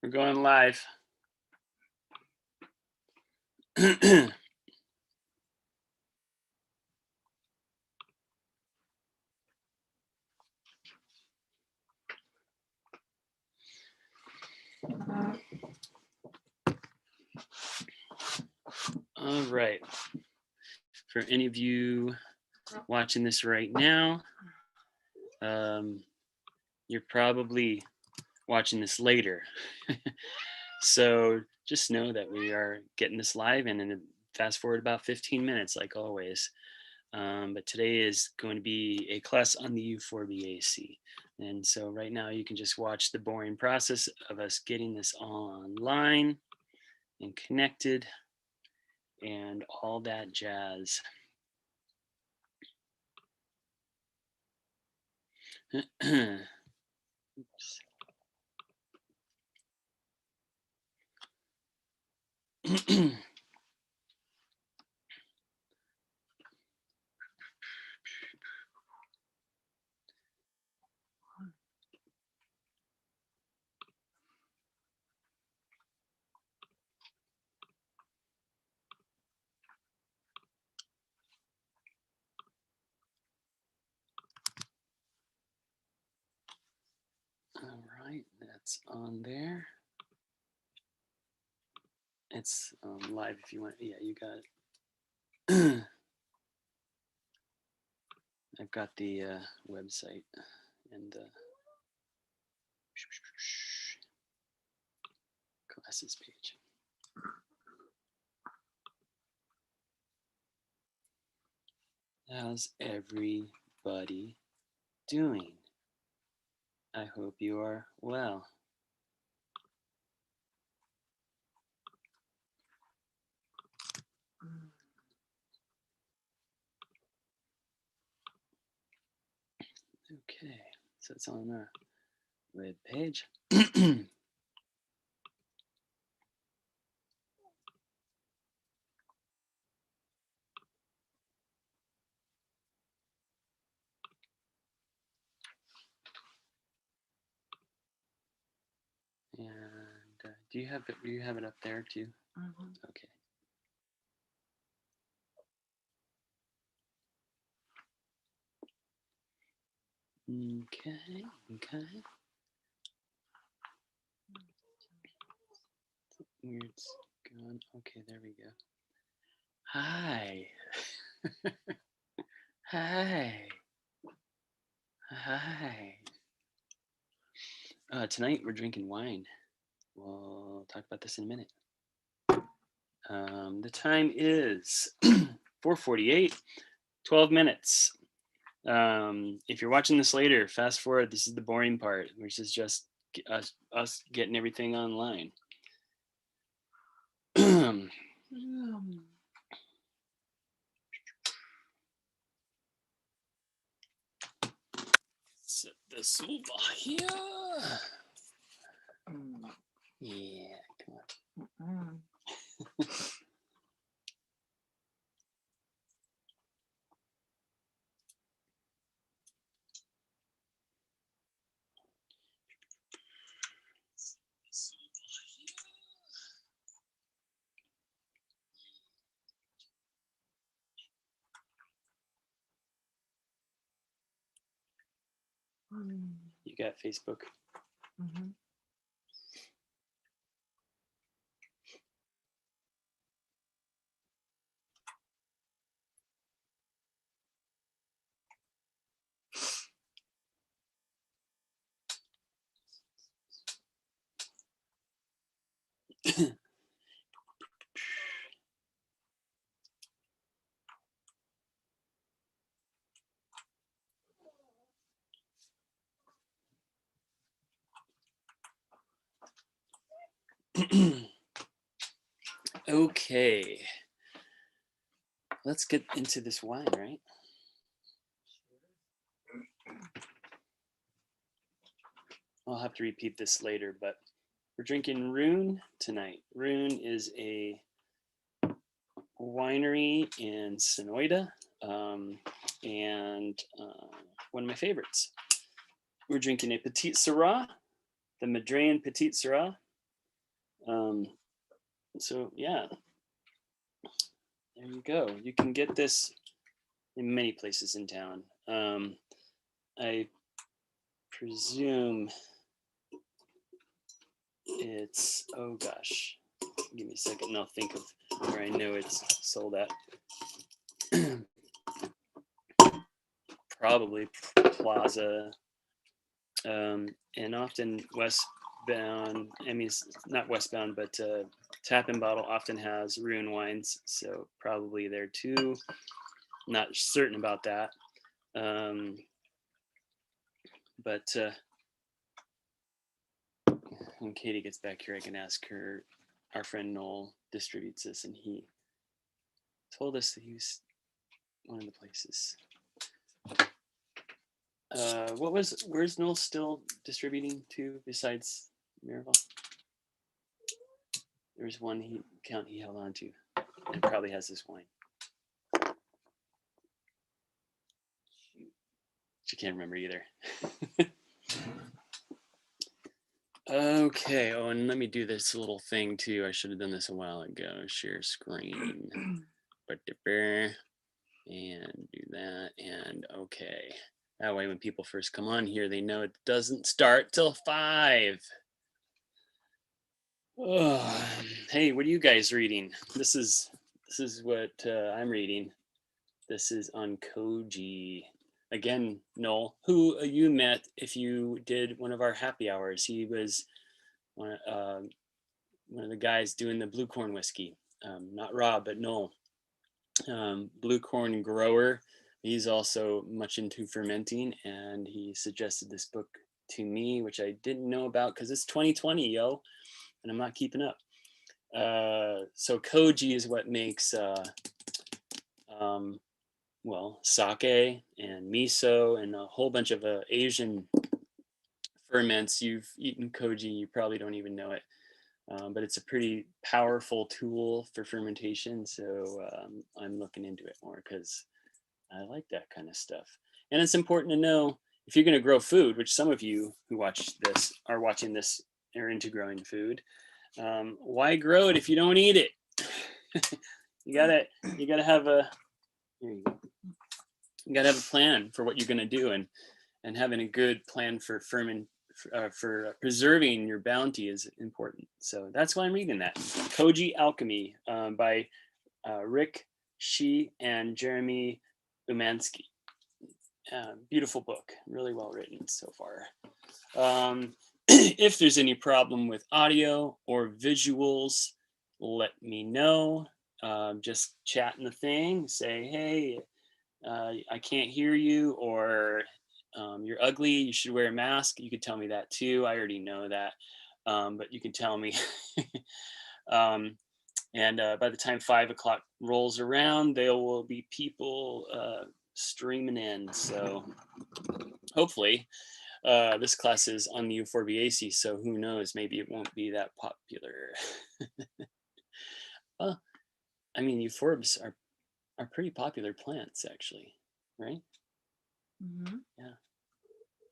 We're going live. All right. For any of you watching this right now, you're probably watching this later. So just know that we are getting this live and then fast forward about 15 minutes like always. But today is going to be a class on the Euphorbiaceae. And so right now you can just watch the boring process of us getting this online and connected and all that jazz. Oops. All right, that's on there. It's live if you want. Yeah, you got it. I've got the website and the classes page. How's everybody doing? I hope you are well. Okay, so it's on our web page. And do you have it up there too? Mm-hmm. Okay. Okay. Weird's gone. Okay, there we go. Hi. Hi. Tonight we're drinking wine. We'll talk about this in a minute. The time is 4:48, 12 minutes. If you're watching this later, fast forward. This is the boring part, which is just us getting everything online. Set this over here. Yeah, come on. You got Facebook? Mm-hmm. Okay, let's get into this wine, right? I'll have to repeat this later, but we're drinking Rune tonight. Rune is a winery in Sonoyta, and one of my favorites. We're drinking a Petite Syrah, the Madrean Petite Syrah, So yeah, there you go. You can get this in many places in town. I presume it's, oh gosh, give me a second and I'll think of where I know it's sold at. Probably Plaza, and often westbound, I mean, not westbound, but Tap and Bottle often has Ruin Wines, so probably there too. Not certain about that. But when Katie gets back here, I can ask her. Our friend Noel distributes this, and he told us that he was one of the places. Where's Noel still distributing to besides Miraval? There's one account he held on to, and probably has this wine. She can't remember either. Okay, oh, and let me do this little thing too. I should have done this a while ago. Share screen. And do that, and okay. That way when people first come on here, they know it doesn't start till 5. Oh, hey, what are you guys reading? This is what I'm reading. This is on Koji. Again, Noel, who you met if you did one of our happy hours. He was one of the guys doing the blue corn whiskey. Not Rob, but Noel. Blue corn grower. He's also much into fermenting, and he suggested this book to me, which I didn't know about because it's 2020, yo, and I'm not keeping up. So Koji is what makes well, sake and miso and a whole bunch of Asian ferments. You've eaten Koji, you probably don't even know it, but it's a pretty powerful tool for fermentation. So I'm looking into it more because I like that kind of stuff. And it's important to know if you're going to grow food, which some of you who watch this are watching this are into growing food. Why grow it if you don't eat it? you gotta have a, here you go. You gotta have a plan for what you're gonna do, and having a good plan for preserving your bounty is important. So that's why I'm reading that. Koji Alchemy by Rick Shih and Jeremy Umansky. Beautiful book, really well written so far. If there's any problem with audio or visuals, let me know. Just chat in the thing, say, hey, I can't hear you, or you're ugly, you should wear a mask. You could tell me that too. I already know that, but you can tell me. And by the time 5 o'clock rolls around, there will be people streaming in. So hopefully this class is on the Euphorbiaceae, so who knows, maybe it won't be that popular. Well, I mean, euphorbs are pretty popular plants, actually, right? Mm-hmm. Yeah.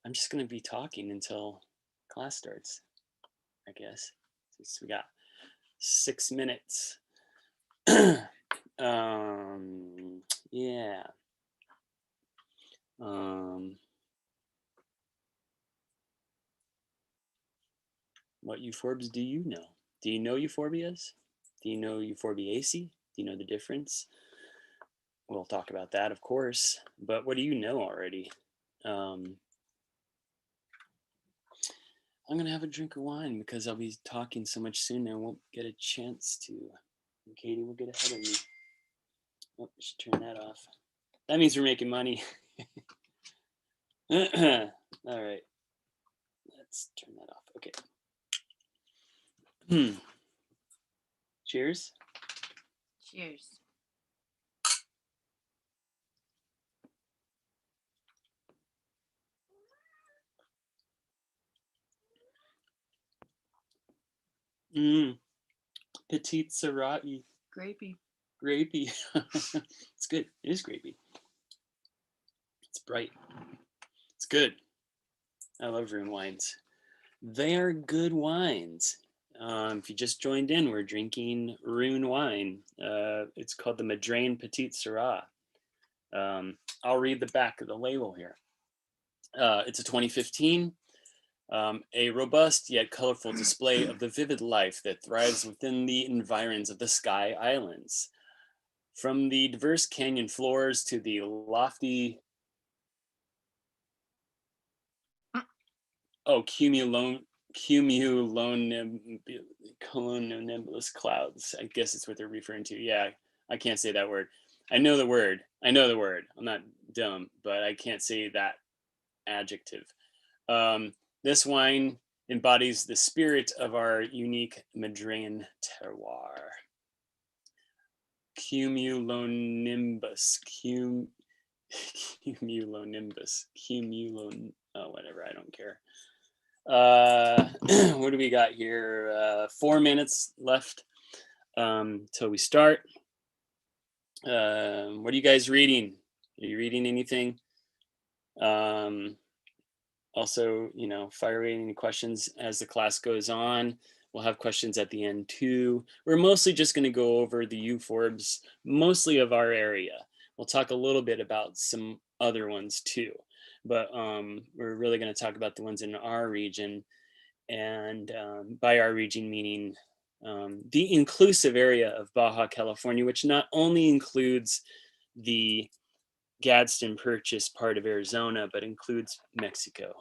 I'm just going to be talking until class starts, I guess, since we got 6 minutes. Yeah. What euphorbs do you know? Do you know euphorbias? Do you know Euphorbiaceae? Do you know the difference? We'll talk about that, of course. But what do you know already? I'm going to have a drink of wine because I'll be talking so much soon I won't get a chance to. And Katie will get ahead of me. Oh, I should turn that off. That means we're making money. All right. Let's turn that off. Okay. Cheers. Cheers. Petite Sirah. Grapey. Grapey. It's good. It is grapey. It's bright. It's good. I love room wines. They are good wines. If you just joined in, we're drinking Rune wine. It's called the Madrain Petite Syrah. I'll read the back of the label here. It's a 2015, a robust yet colorful display of the vivid life that thrives within the environs of the Sky Islands. From the diverse canyon floors to the lofty cumulonimbus clouds. I guess it's what they're referring to. Yeah, I can't say that word. I know the word. I'm not dumb, but I can't say that adjective. This wine embodies the spirit of our unique Madrian terroir. Cumulonimbus, whatever, I don't care. What do we got here? 4 minutes left till we start. What are you guys reading? Are you reading anything? Also, fire away any questions as the class goes on. We'll have questions at the end too. We're mostly just going to go over the euphorbs, mostly of our area. We'll talk a little bit about some other ones too, but we're really going to talk about the ones in our region. And by our region, meaning the inclusive area of Baja California, which not only includes the Gadsden Purchase part of Arizona, but includes Mexico.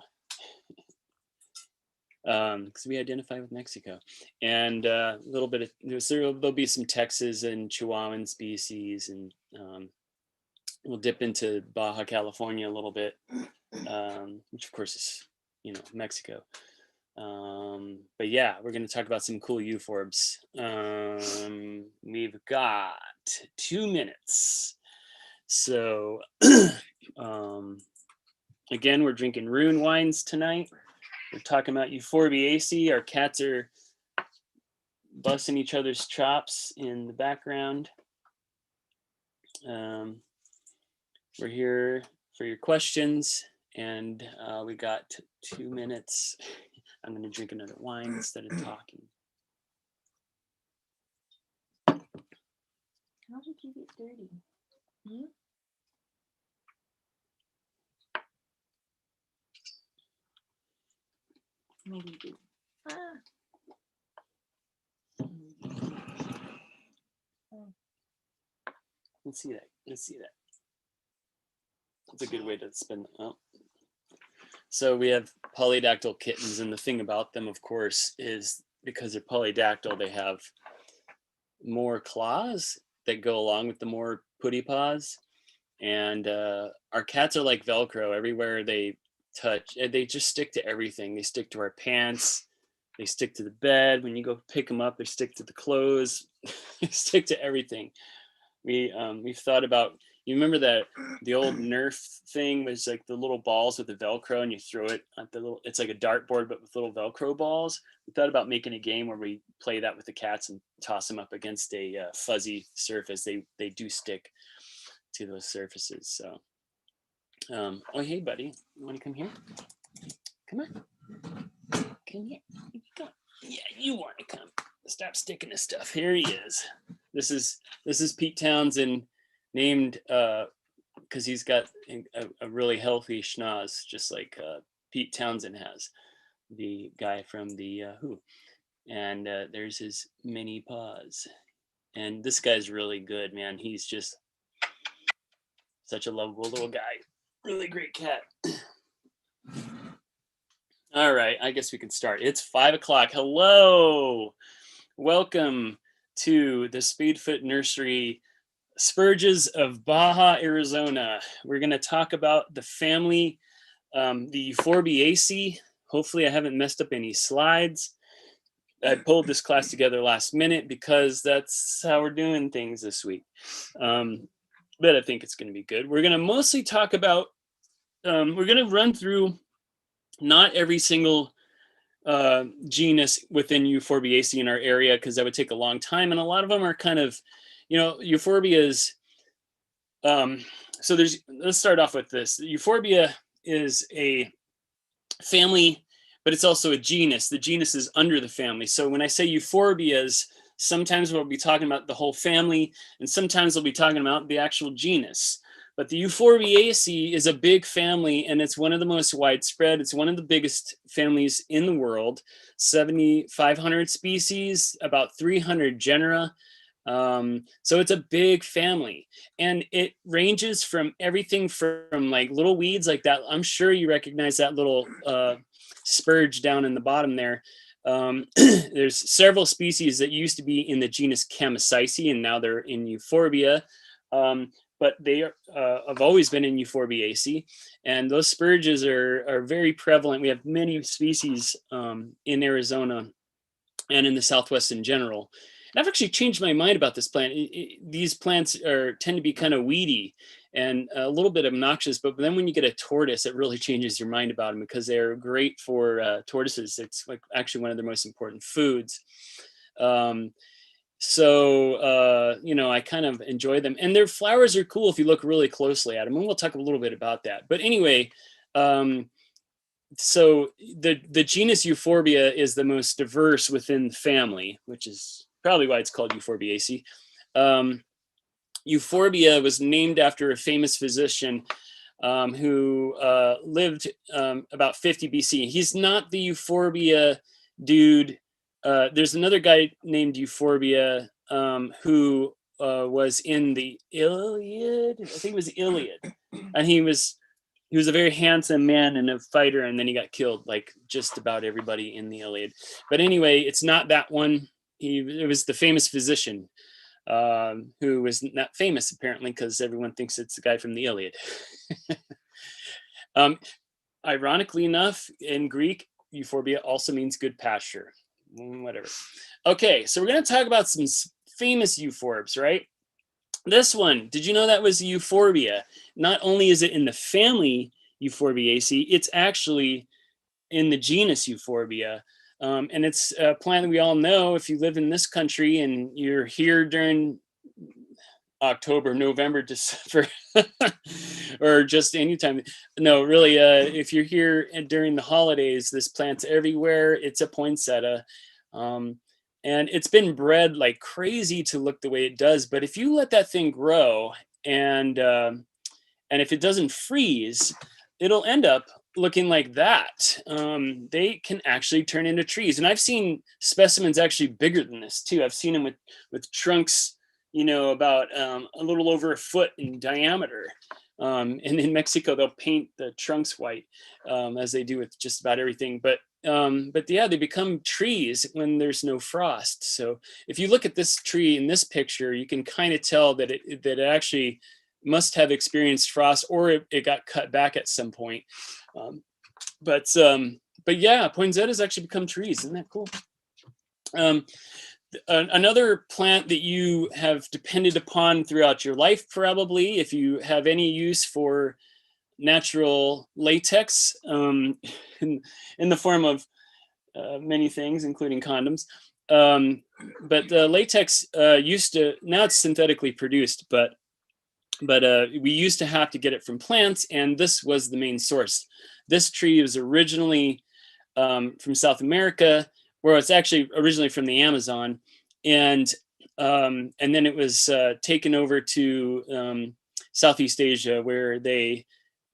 Because we identify with Mexico, and a little bit of there'll be some Texas and Chihuahuan species, and we'll dip into Baja California a little bit, which of course is Mexico. But yeah, we're going to talk about some cool euphorbs. We've got 2 minutes, so again, we're drinking Rune wines tonight. We're talking about Euphorbiaceae. Our cats are busting each other's chops in the background. We're here for your questions, and we got 2 minutes. I'm going to drink another wine instead of talking. How did you get dirty? Hmm? Maybe you do. Let's see that. That's a good way to spend. Oh. So we have polydactyl kittens, and the thing about them, of course, is because they're polydactyl, they have more claws that go along with the more putty paws. And our cats are like Velcro. Everywhere they touch, they just stick to everything. They stick to our pants. They stick to the bed. When you go pick them up, they stick to the clothes. They stick to everything. We've thought about. You remember that the old Nerf thing was like the little balls with the Velcro, and you throw it at the little. It's like a dartboard, but with little Velcro balls. We thought about making a game where we play that with the cats and toss them up against a fuzzy surface. They do stick to those surfaces. So, oh hey buddy, you want to come here? Come on, come here. Come. Yeah, you want to come. Stop sticking to stuff. Here he is. This is Pete Townsend, named because he's got a really healthy schnoz, just like Pete Townsend has, the guy from the Who. And there's his mini paws. And this guy's really good, man. He's just such a lovable little guy. Really great cat. All right, I guess we can start. It's 5 o'clock. Hello. Welcome to the Speedfoot Nursery Spurges of Baja, Arizona. We're going to talk about the family, the Euphorbiaceae. Hopefully I haven't messed up any slides. I pulled this class together last minute because that's how we're doing things this week. But I think it's going to be good. We're going to mostly talk about, we're going to run through not every single genus within Euphorbiaceae in our area, because that would take a long time. And a lot of them are kind of, Euphorbias. Let's start off with this. Euphorbia is a family but it's also a genus. The genus is under the family. So when I say euphorbias, sometimes we'll be talking about the whole family, and sometimes we'll be talking about the actual genus. But the Euphorbiaceae is a big family, and it's one of the most widespread. It's one of the biggest families in the world, 7,500 species, about 300 genera. So it's a big family, and it ranges from everything from like little weeds like that. I'm sure you recognize that little spurge down in the bottom there. There's several species that used to be in the genus Chamaecyce, and now they're in Euphorbia. But they have always been in Euphorbiaceae, and those spurges are very prevalent. We have many species in Arizona and in the Southwest in general. And I've actually changed my mind about this plant. These plants tend to be kind of weedy and a little bit obnoxious, but then when you get a tortoise, it really changes your mind about them because they're great for tortoises. It's like actually one of their most important foods. You know, I kind of enjoy them, and their flowers are cool if you look really closely at them, and we'll talk a little bit about that. But anyway, so the genus Euphorbia is the most diverse within the family, which is probably why it's called Euphorbiaceae. Euphorbia was named after a famous physician who lived about 50 BC. He's not the Euphorbia dude. There's another guy named Euphorbia who was in the Iliad. I think it was the Iliad, and he was a very handsome man and a fighter, and then he got killed like just about everybody in the Iliad. But anyway, it's not that one. It was the famous physician who was not famous apparently because everyone thinks it's the guy from the Iliad. Ironically enough, in Greek, Euphorbia also means good pasture. Whatever. Okay, so we're going to talk about some famous euphorbs, right? This one, did you know that was Euphorbia? Not only is it in the family Euphorbiaceae, it's actually in the genus Euphorbia. And it's a plant that we all know. If you live in this country and you're here during October, November, December, or just anytime. No, really, if you're here during the holidays, this plant's everywhere. It's a poinsettia. And it's been bred like crazy to look the way it does. But if you let that thing grow and if it doesn't freeze, it'll end up looking like that. They can actually turn into trees. And I've seen specimens actually bigger than this too. I've seen them with trunks, you know, about a little over a foot in diameter. And in Mexico, they'll paint the trunks white, as they do with just about everything. But yeah, they become trees when there's no frost. So if you look at this tree in this picture, you can kind of tell that it actually must have experienced frost, or it got cut back at some point. But yeah, poinsettias actually become trees. Isn't that cool? Another plant that you have depended upon throughout your life, probably, if you have any use for natural latex in the form of many things, including condoms. But the latex now it's synthetically produced, but we used to have to get it from plants, and this was the main source. This tree was originally from South America, where it's actually originally from the Amazon, and then it was taken over to Southeast Asia, where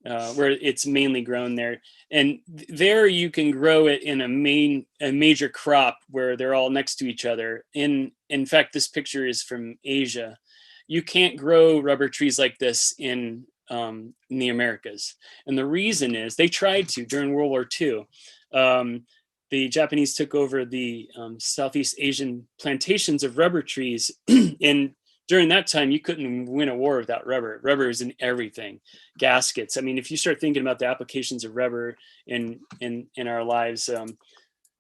it's mainly grown there. And there you can grow it in a major crop where they're all next to each other. In fact, this picture is from Asia. You can't grow rubber trees like this in the Americas. And the reason is they tried to during World War II. The Japanese took over the Southeast Asian plantations of rubber trees. And during that time, you couldn't win a war without rubber. Rubber is in everything. Gaskets. I mean, if you start thinking about the applications of rubber in our lives,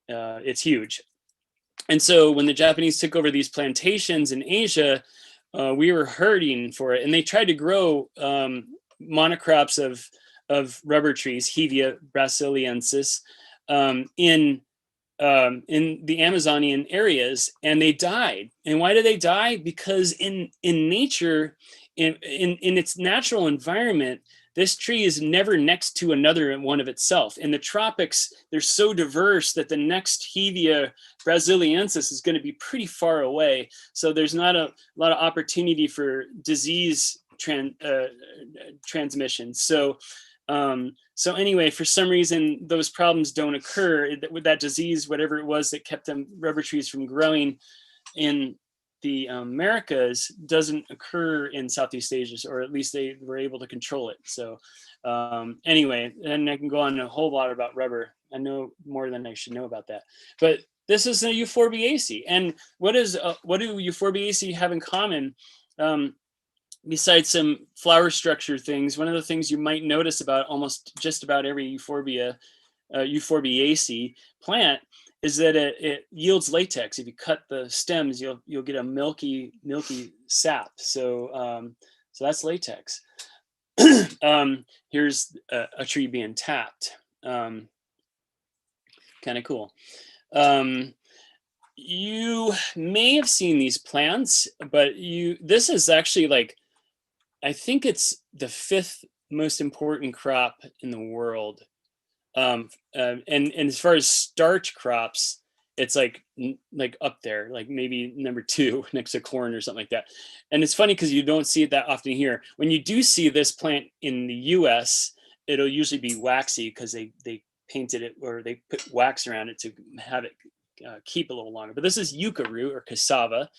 it's huge. And so when the Japanese took over these plantations in Asia, we were hurting for it. And they tried to grow monocrops of rubber trees, Hevea brasiliensis, in the Amazonian areas, and they died. And why did they die? Because in nature, in its natural environment, this tree is never next to another one of itself. In the tropics, they're so diverse that the next Hevea brasiliensis is going to be pretty far away. So there's not a lot of opportunity for disease transmission. So anyway, for some reason, those problems don't occur with that disease, whatever it was that kept them rubber trees from growing in the Americas, doesn't occur in Southeast Asia, or at least they were able to control it. So anyway, and I can go on a whole lot about rubber. I know more than I should know about that. But this is a Euphorbiaceae. And what do Euphorbiaceae have in common? Besides some flower structure things, one of the things you might notice about almost just about every Euphorbiaceae plant is that it yields latex. If you cut the stems, you'll get a milky sap. So that's latex. Here's a tree being tapped. Kind of cool. You may have seen these plants, but this is actually like, I think it's the 5th most important crop in the world. And as far as starch crops, it's like up there, like maybe number 2 next to corn or something like that. And it's funny because you don't see it that often here. When you do see this plant in the US, it'll usually be waxy because they painted it, or they put wax around it to have it keep a little longer. But this is yucca root, or cassava.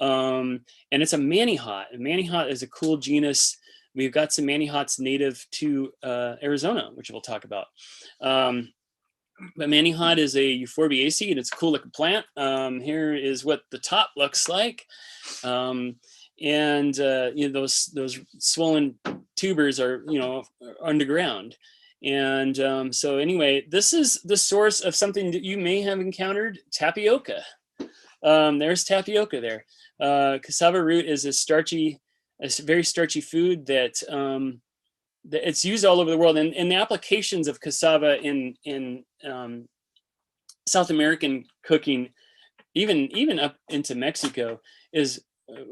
And it's a manihot. A manihot is a cool genus. We've got some manihots native to Arizona, which we'll talk about. But manihot is a Euphorbiaceae, and it's a cool looking plant. Here is what the top looks like. And those swollen tubers are, underground. And so anyway, this is the source of something that you may have encountered: tapioca. There's tapioca there. Cassava root is a very starchy food that it's used all over the world. And the applications of cassava in South American cooking, even up into Mexico, is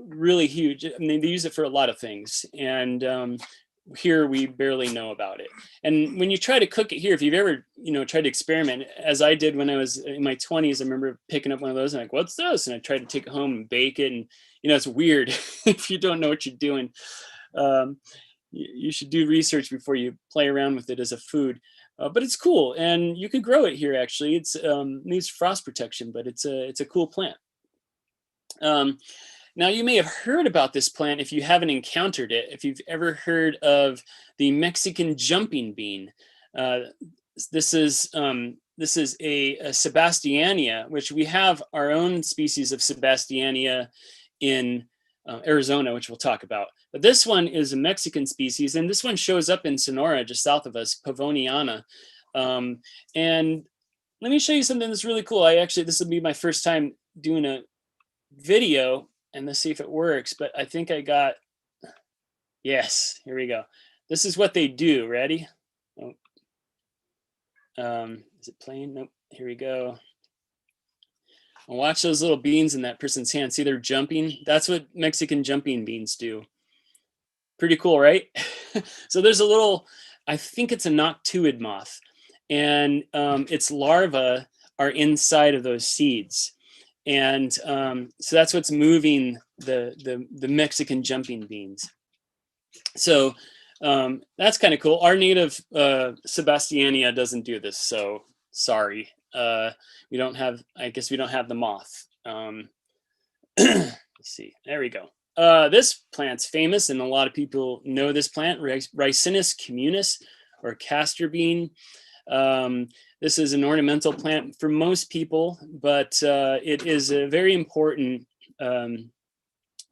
really huge. I mean, they use it for a lot of things. And here we barely know about it. And when you try to cook it here, if you've ever tried to experiment, as I did when I was in my 20s, I remember picking up one of those and like, what's this? And I tried to take it home and bake it, and it's weird if you don't know what you're doing. You should do research before you play around with it as a food. But it's cool, and you could grow it here. Actually, it's needs frost protection, but it's a cool plant. Now, you may have heard about this plant if you haven't encountered it. If you've ever heard of the Mexican jumping bean, this is a Sebastiania, which we have our own species of Sebastiania in Arizona, which we'll talk about. But this one is a Mexican species, and this one shows up in Sonora, just south of us, Pavoniana. And let me show you something that's really cool. This will be my first time doing a video, and let's see if it works. But I think I got, yes, here we go. This is what they do. Ready? Oh. Is it playing? Nope. Here we go. And watch those little beans in that person's hand. See, they're jumping. That's what Mexican jumping beans do. Pretty cool, right? So there's a little, I think it's a noctuid moth, and its larvae are inside of those seeds. And so that's what's moving the Mexican jumping beans. So that's kind of cool. Our native Sebastiania doesn't do this, so sorry. We don't have the moth. Let's see. There we go. This plant's famous, and a lot of people know this plant, Ricinus communis, or castor bean. This is an ornamental plant for most people, but it is a very important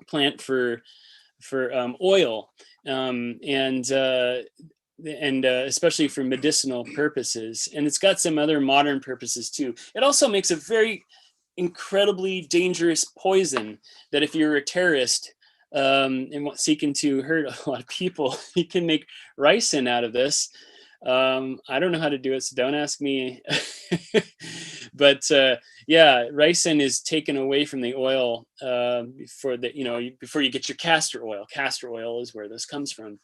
plant for oil, and especially for medicinal purposes. And it's got some other modern purposes too. It also makes a very incredibly dangerous poison that if you're a terrorist and seeking to hurt a lot of people, you can make ricin out of this. I don't know how to do it, so don't ask me. But yeah, ricin is taken away from the oil before you get your castor oil. Castor oil is where this comes from.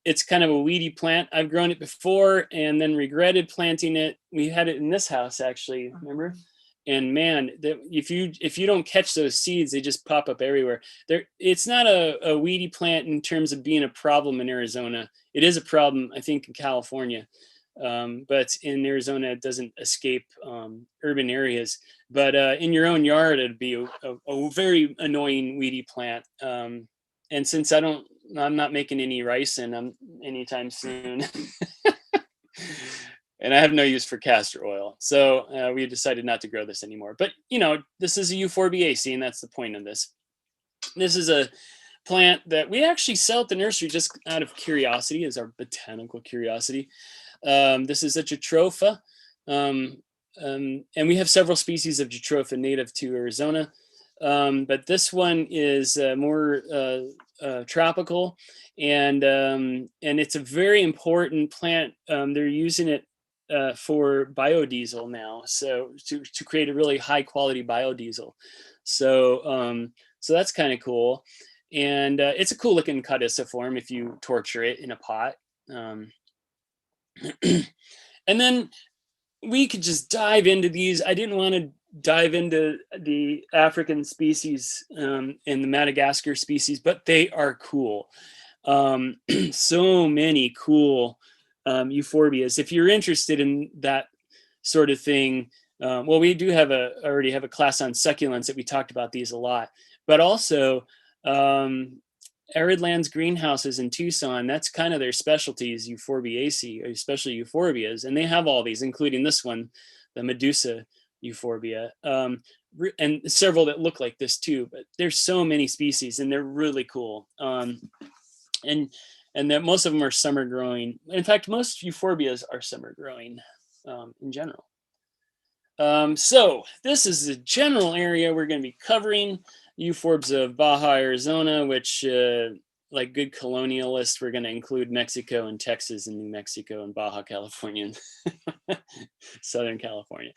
it's kind of a weedy plant. I've grown it before and then regretted planting it. We had it in this house actually, remember? And man, if you don't catch those seeds, they just pop up everywhere. It's not a weedy plant in terms of being a problem in Arizona. It is a problem, I think, in California, but in Arizona it doesn't escape urban areas. But in your own yard, it'd be a very annoying weedy plant. And since I'm not making any rice anytime soon. And I have no use for castor oil. So we decided not to grow this anymore. But, this is a Euphorbiaceae, and that's the point of this. This is a plant that we actually sell at the nursery just out of curiosity, as our botanical curiosity. This is a JATROPHA. And we have several species of JATROPHA native to Arizona. But this one is more tropical, and it's a very important plant. They're using it for biodiesel now, so to create a really high quality biodiesel. So that's kind of cool, and it's a cool looking caudiciform if you torture it in a pot. And then we could just dive into these. I didn't want to dive into the African species and the Madagascar species, but they are cool. So many cool euphorbias. If you're interested in that sort of thing, well, we do already have a class on succulents that we talked about these a lot, but also Arid Lands greenhouses in Tucson, that's kind of their specialties, Euphorbiaceae, especially euphorbias, and they have all these, including this one, the Medusa euphorbia, and several that look like this too, but there's so many species and they're really cool. And that most of them are summer growing. In fact, most euphorbias are summer growing in general. So this is the general area we're going to be covering. Euphorbs of Baja, Arizona, which like good colonialists, we're going to include Mexico and Texas and New Mexico and Baja California, Southern California.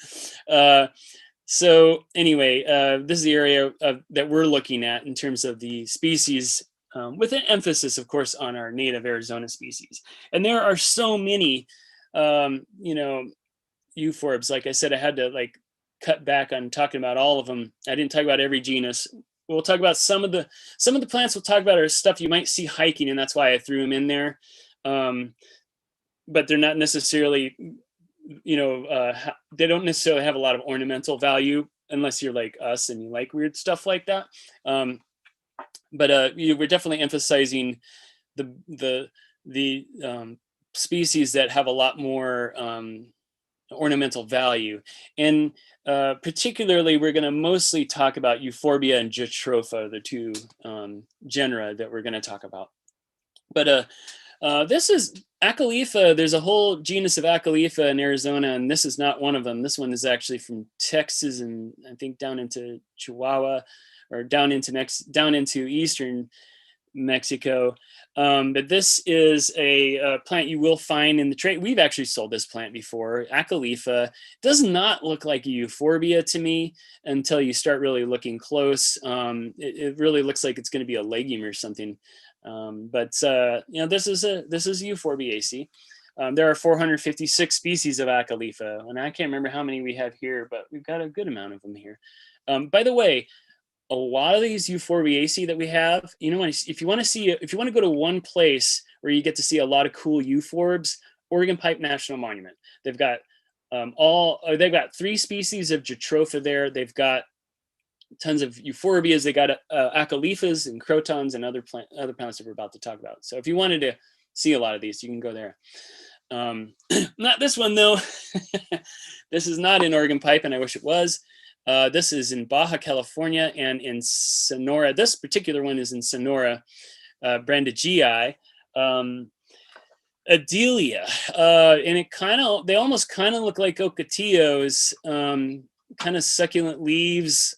So anyway, this is the area that we're looking at in terms of the species, with an emphasis, of course, on our native Arizona species. And there are so many, euphorbs. Like I said, I had to cut back on talking about all of them. I didn't talk about every genus. We'll talk about some of the plants we'll talk about are stuff you might see hiking, and that's why I threw them in there. But they're not necessarily, they don't necessarily have a lot of ornamental value unless you're like us and you like weird stuff like that. But we're definitely emphasizing the species that have a lot more ornamental value, and particularly we're going to mostly talk about Euphorbia and JATROPHA, the two genera that we're going to talk about. But this is Acalypha. There's a whole genus of Acalypha in Arizona, and this is not one of them. This one is actually from Texas and I think down into Chihuahua, or down into eastern Mexico. But this is a plant you will find in the trade. We've actually sold this plant before. Acalypha does not look like a euphorbia to me until you start really looking close. It really looks like it's going to be a legume or something. But this is Euphorbiaceae. There are 456 species of Acalypha, and I can't remember how many we have here, but we've got a good amount of them here. By the way, a lot of these Euphorbiaceae that we have, if you want to go to one place where you get to see a lot of cool euphorbs, Oregon Pipe National Monument. They've got they've got 3 species of JATROPHA there. They've got tons of euphorbias. They got acalyphas and crotons and other plants that we're about to talk about. So if you wanted to see a lot of these, you can go there. Not this one though. This is not in Oregon Pipe, and I wish it was. This is in Baja California and in Sonora. This particular one is in Sonora, Brandegii, Adelia, and they almost kind of look like ocotillos, kind of succulent leaves,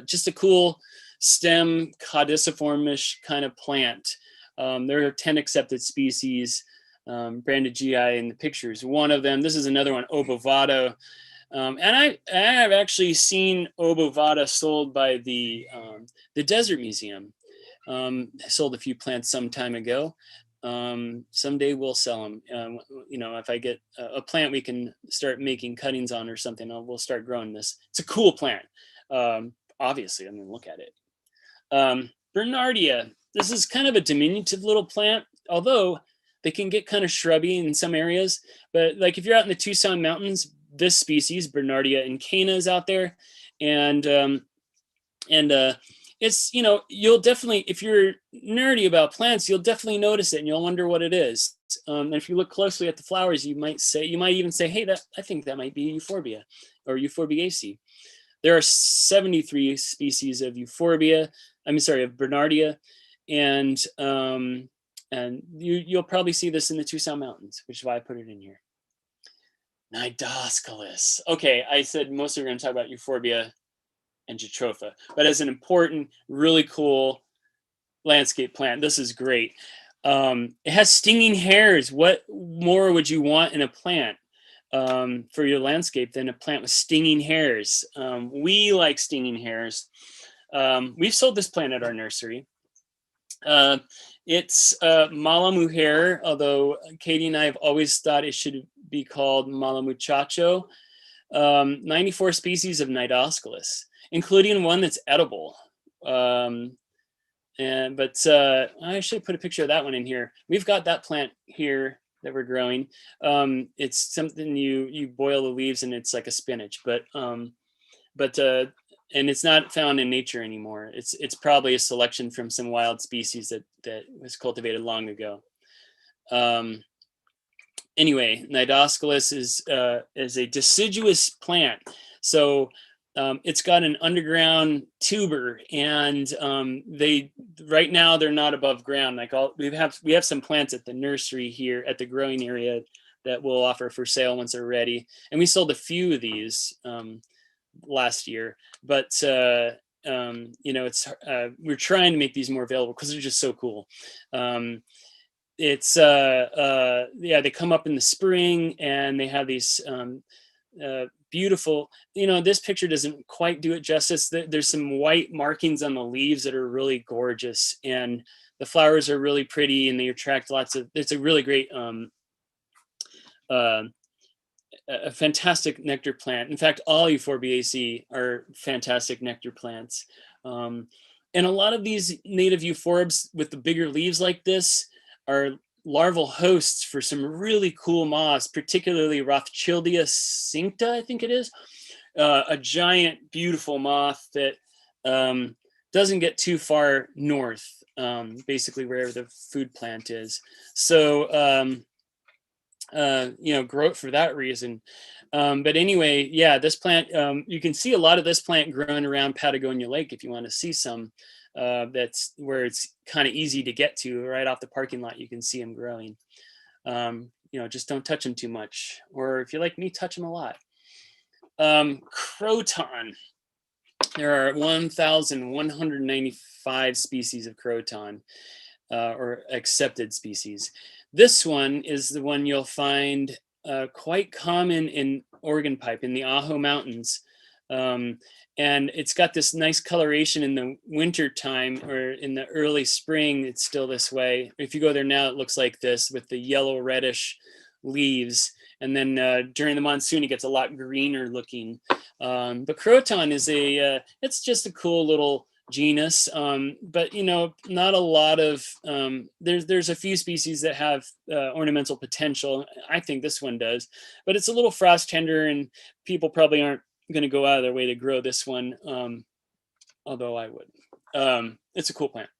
just a cool stem caudiciformish kind of plant. There are 10 accepted species. Brandegii in the picture is one of them. This is another one, Obovado. And I have actually seen Obovada sold by the Desert Museum, I sold a few plants some time ago. Someday we'll sell them. You know, if I get a plant we can start making cuttings on or something, we'll start growing this. It's a cool plant. Obviously, I mean, look at it. Bernardia. This is kind of a diminutive little plant, although they can get kind of shrubby in some areas. But like if you're out in the Tucson Mountains, this species, Bernardia incana, is out there, and it's, you know, you'll definitely, if you're nerdy about plants, you'll definitely notice it and you'll wonder what it is. And if you look closely at the flowers, you might even say, hey, I think that might be Euphorbia or Euphorbiaceae. There are 73 species of Euphorbia. Of Bernardia, and you'll probably see this in the Tucson Mountains, which is why I put it in here. Nidoscalis. Okay, I said mostly we're going to talk about Euphorbia and JATROPHA, but as an important, really cool landscape plant, this is great. It has stinging hairs. What more would you want in a plant for your landscape than a plant with stinging hairs? We like stinging hairs. We've sold this plant at our nursery. It's Mala Mujer, although Katie and I have always thought it should be called Mala Muchacho. 94 species of Nidoscalis, including one that's edible. But I should put a picture of that one in here. We've got that plant here that we're growing. It's something you boil the leaves and it's like a spinach, and it's not found in nature anymore. It's probably a selection from some wild species that was cultivated long ago. Anyway, Nidoscalis is a deciduous plant. So it's got an underground tuber, and right now they're not above ground. Like we have some plants at the nursery here at the growing area that we'll offer for sale once they're ready. And we sold a few of these last year, but you know, we're trying to make these more available because they're just so cool. They come up in the spring and they have these beautiful, you know, this picture doesn't quite do it justice. There's some white markings on the leaves that are really gorgeous, and the flowers are really pretty, and they attract it's a really great a fantastic nectar plant. In fact, all Euphorbiaceae are fantastic nectar plants. And a lot of these native euphorbs with the bigger leaves like this are larval hosts for some really cool moths, particularly Rothschildia cincta, I think it is. A giant, beautiful moth that doesn't get too far north, basically wherever the food plant is. So, you know, grow it for that reason. But anyway, yeah, this plant, you can see a lot of this plant growing around Patagonia Lake if you want to see some. That's where it's kind of easy to get to. Right off the parking lot, you can see them growing. You know, just don't touch them too much. Or if you're like me, touch them a lot. Croton. There are 1,195 species of croton, or accepted species. This one is the one you'll find quite common in Oregon pipe in the Ajo Mountains. And it's got this nice coloration in the winter time, or in the early spring, it's still this way. If you go there now, it looks like this with the yellow reddish leaves. And then during the monsoon, it gets a lot greener looking. But croton is it's just a cool little genus, but you know, not a lot of there's a few species that have ornamental potential. I think this one does, but it's a little frost tender, and people probably aren't going to go out of their way to grow this one, although I would. It's a cool plant.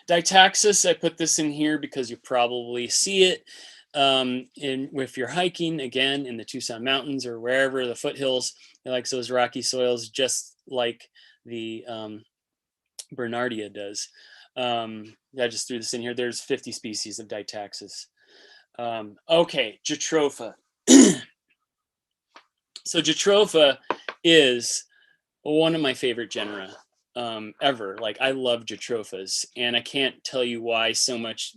Ditaxis, I put this in here because you probably see it if you're hiking, again, in the Tucson Mountains or wherever, the foothills. It likes those rocky soils just like the Bernardia does. I just threw this in here. There's 50 species of Ditaxis. Okay, JATROPHA. So JATROPHA is one of my favorite genera ever. Like, I love JATROPHAs, and I can't tell you why so much.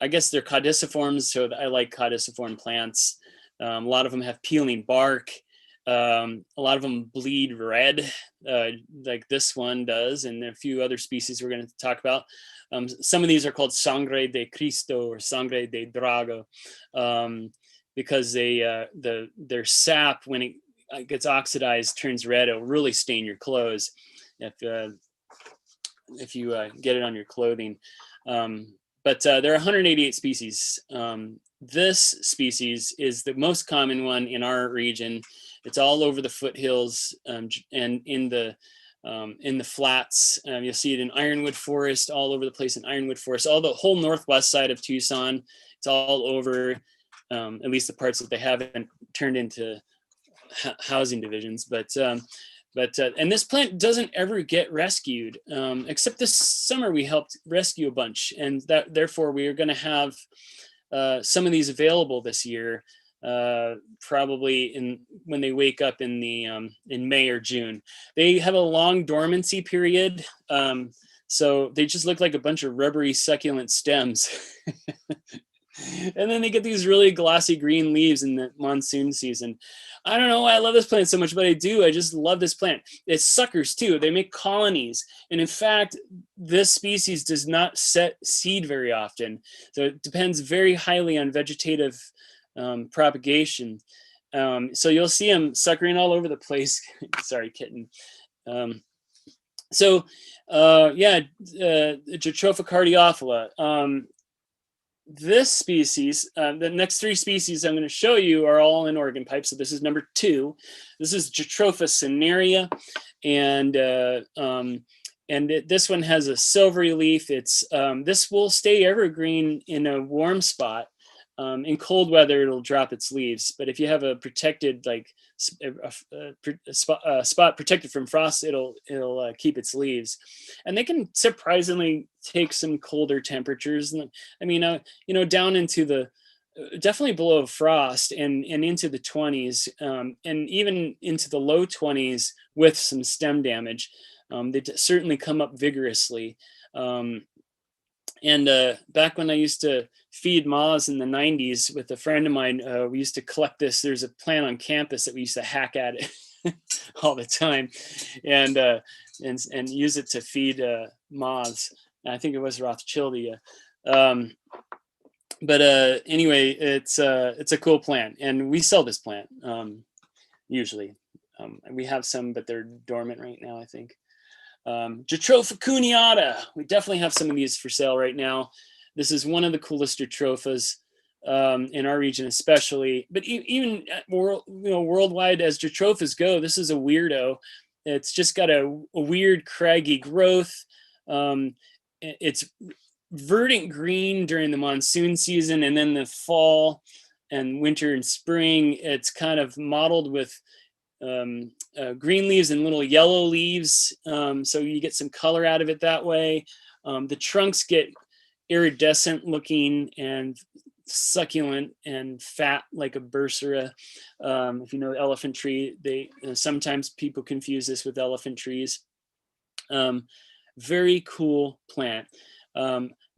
I guess they're caudiciforms, so I like caudiciform plants. A lot of them have peeling bark. A lot of them bleed red, like this one does, and a few other species we're going to talk about. Some of these are called sangre de Cristo or sangre de Drago, because their sap, when it gets oxidized, turns red. It'll really stain your clothes if you get it on your clothing. But there are 188 species. This species is the most common one in our region. It's all over the foothills and in the flats. You'll see it in ironwood forest, all over the place in ironwood forest, all the whole northwest side of Tucson. It's all over, at least the parts that they haven't turned into housing divisions. But and this plant doesn't ever get rescued, except this summer we helped rescue a bunch, and that therefore we are going to have some of these available this year, probably when they wake up in May or June. They have a long dormancy period, so they just look like a bunch of rubbery succulent stems. And then they get these really glossy green leaves in the monsoon season. I don't know why I love this plant so much, but I do. I just love this plant. It's suckers too. They make colonies. And in fact, this species does not set seed very often. So it depends very highly on vegetative propagation. So you'll see them suckering all over the place. Sorry, kitten. JATROPHA cardiophila. This species, the next three species I'm going to show you are all in organ pipe. So this is number 2. This is JATROPHA cinerea, and this one has a silvery leaf. This will stay evergreen in a warm spot. In cold weather, it'll drop its leaves. But if you have a protected, like a spot protected from frost, it'll keep its leaves. And they can surprisingly take some colder temperatures. I mean, down into the definitely below frost and into the 20s, and even into the low 20s with some stem damage. They certainly come up vigorously. And back when I used to feed moths in the 90s with a friend of mine, we used to collect this. There's a plant on campus that we used to hack at it all the time, and use it to feed moths. I think it was Rothschildia. Anyway, it's a cool plant, and we sell this plant usually. We have some, but they're dormant right now, I think. JATROPHA CUNEATA. We definitely have some of these for sale right now. This is one of the coolest JATROPHAs in our region, especially. But even worldwide, as JATROPHAs go, this is a weirdo. It's just got a weird craggy growth. It's verdant green during the monsoon season, and then the fall and winter and spring, it's kind of mottled with green leaves and little yellow leaves, so you get some color out of it that way. The trunks get iridescent looking and succulent and fat like a bursera. If you know elephant tree, sometimes people confuse this with elephant trees. Very cool plant.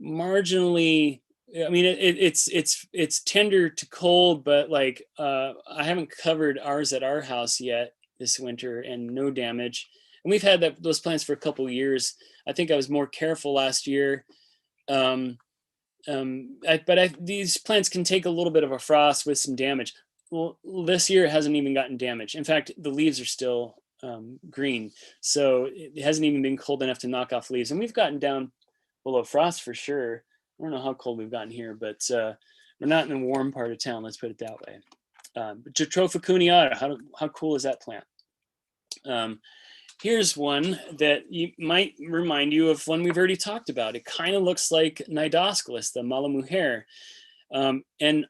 Marginally, I mean, it's tender to cold, but like I haven't covered ours at our house yet this winter, and no damage. And we've had those plants for a couple of years. I think I was more careful last year. These plants can take a little bit of a frost with some damage. Well, this year it hasn't even gotten damage. In fact, the leaves are still green, so it hasn't even been cold enough to knock off leaves. And we've gotten down below frost for sure. I don't know how cold we've gotten here, but we're not in the warm part of town. Let's put it that way. JATROPHA CUNEATA. How cool is that plant? Here's one that might remind you of one we've already talked about. It kind of looks like Nidoscelis, the mala mujer. And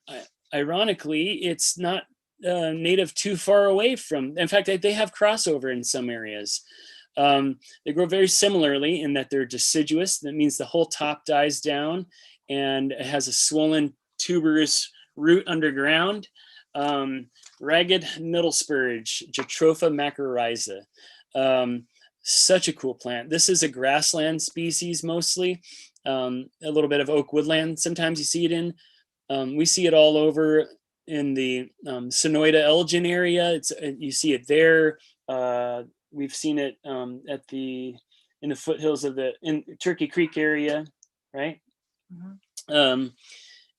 ironically, it's not native too far away from. In fact, they have crossover in some areas. They grow very similarly in that they're deciduous. That means the whole top dies down, and it has a swollen tuberous root underground. Ragged middle spurge, JATROPHA macrorrhiza. Such a cool plant. This is a grassland species mostly. A little bit of oak woodland. Sometimes you see it in. We see it all over in the Sonoida Elgin area. It's you see it there. We've seen it at in the foothills of in Turkey Creek area, right? Mhm.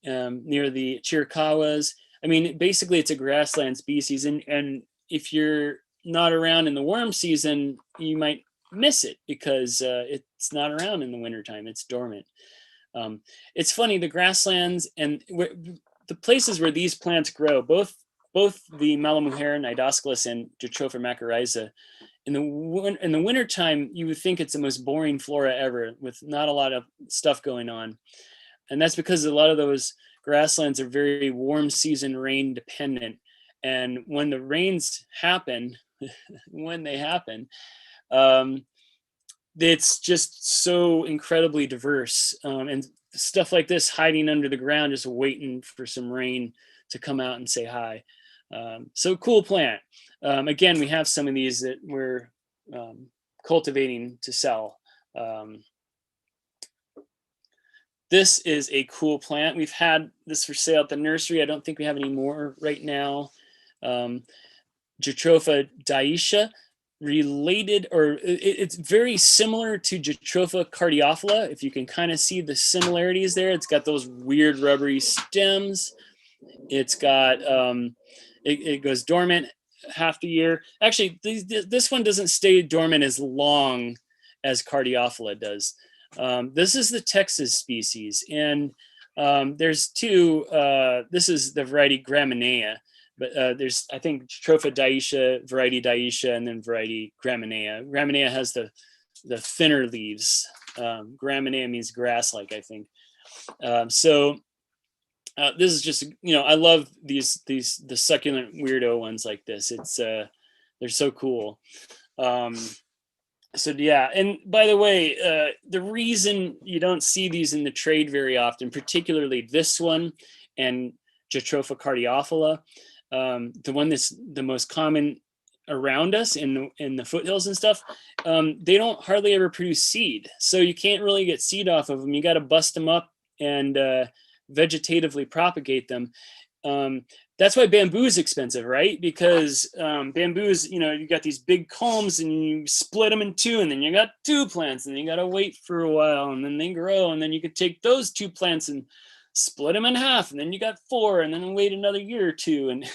Near the Chiricahuas. I mean, basically, it's a grassland species, and if you're not around in the warm season, you might miss it because it's not around in the wintertime. It's dormant. It's funny, the grasslands and the places where these plants grow, both the Malamujer, Nidoscalus, and Jatropha macrorrhiza, in the wintertime, you would think it's the most boring flora ever with not a lot of stuff going on. And that's because a lot of those grasslands are very warm season rain dependent. And when the rains happen, when they happen, it's just so incredibly diverse. And stuff like this hiding under the ground, just waiting for some rain to come out and say hi. So cool plant. Again, we have some of these that we're cultivating to sell. This is a cool plant. We've had this for sale at the nursery. I don't think we have any more right now. Jatropha dioica, related, or it's very similar to Jatropha cardiophylla. If you can kind of see the similarities there, it's got those weird rubbery stems. It's got, it goes dormant half the year. Actually, this one doesn't stay dormant as long as cardiophylla does. This is the Texas species, and there's two. This is the variety Graminea, but there's, I think, Jatropha dioica, variety dioica, and then variety Graminea. Graminea has the thinner leaves. Graminea means grass-like, I think. This is just, I love the succulent weirdo ones like this. It's they're so cool. So yeah, and by the way, the reason you don't see these in the trade very often, particularly this one and Jatropha cardiophylla, the one that's the most common around us in the foothills and stuff, they don't hardly ever produce seed, so you can't really get seed off of them. You got to bust them up and vegetatively propagate them. That's why bamboo is expensive, right? Because bamboos, you got these big culms and you split them in two, and then you got two plants, and then you got to wait for a while, and then they grow, and then you could take those two plants and split them in half, and then you got four, and then wait another year or two, and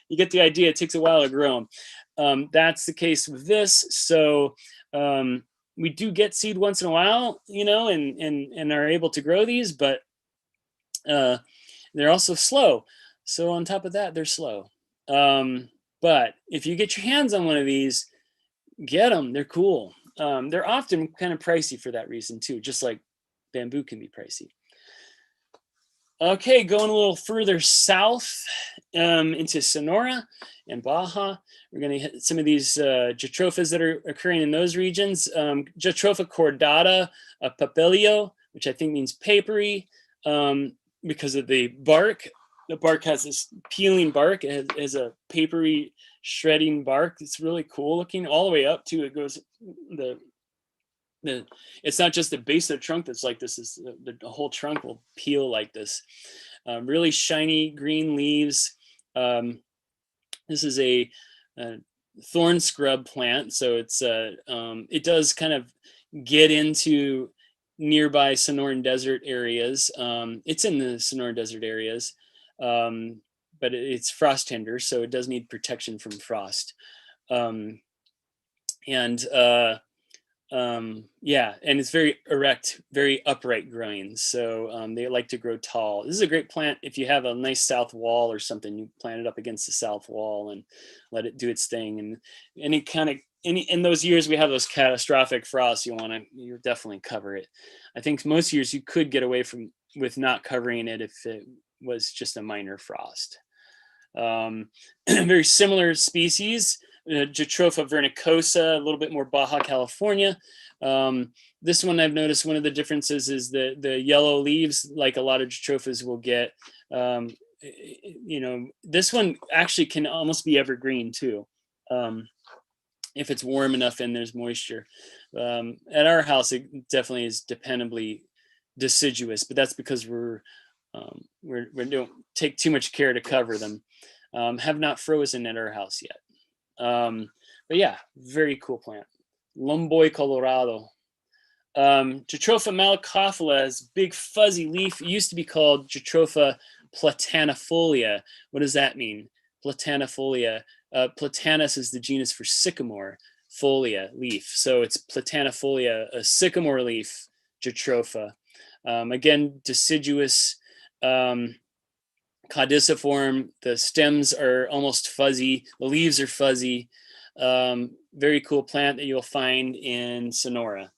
you get the idea. It takes a while to grow them. That's the case with this. So we do get seed once in a while, and are able to grow these, but they're also slow. So on top of that, they're slow. But if you get your hands on one of these, get them. They're cool. They're often kind of pricey for that reason too, just like bamboo can be pricey. Okay, going a little further south into Sonora and Baja, we're going to hit some of these Jatrophas that are occurring in those regions. Jatropha cordata, a papilio, which I think means papery, because of the bark. The bark has this peeling bark. It has a papery shredding bark. It's really cool looking all the way up to it goes it's not just the base of the trunk that's like this. Is the whole trunk will peel like this. Really shiny green leaves. This is a thorn scrub plant, so it does kind of get into nearby Sonoran Desert areas. It's in the Sonoran Desert areas, but it's frost tender, so it does need protection from frost. Yeah, and it's very erect, very upright growing. So they like to grow tall. This is a great plant if you have a nice south wall or something. You plant it up against the south wall and let it do its thing. And in those years we have those catastrophic frosts, you definitely cover it. I think most years you could get away with not covering it if it was just a minor frost. Very similar species. Jatropha vernicosa, a little bit more Baja California. This one I've noticed one of the differences is the yellow leaves, like a lot of Jatrophas will get. This one actually can almost be evergreen too, if it's warm enough and there's moisture. At our house, it definitely is dependably deciduous, but that's because we're We don't take too much care to cover them. Have not frozen at our house yet. But yeah, very cool plant. Lomboy colorado. JATROPHA malacophylla is big fuzzy leaf. It used to be called JATROPHA platanifolia. What does that mean? Platanifolia. Platanus is the genus for sycamore, folia, leaf. So it's platanifolia, a sycamore leaf, JATROPHA. Again, deciduous, caudiciform. The stems are almost fuzzy. The leaves are fuzzy. Very cool plant that you'll find in Sonora.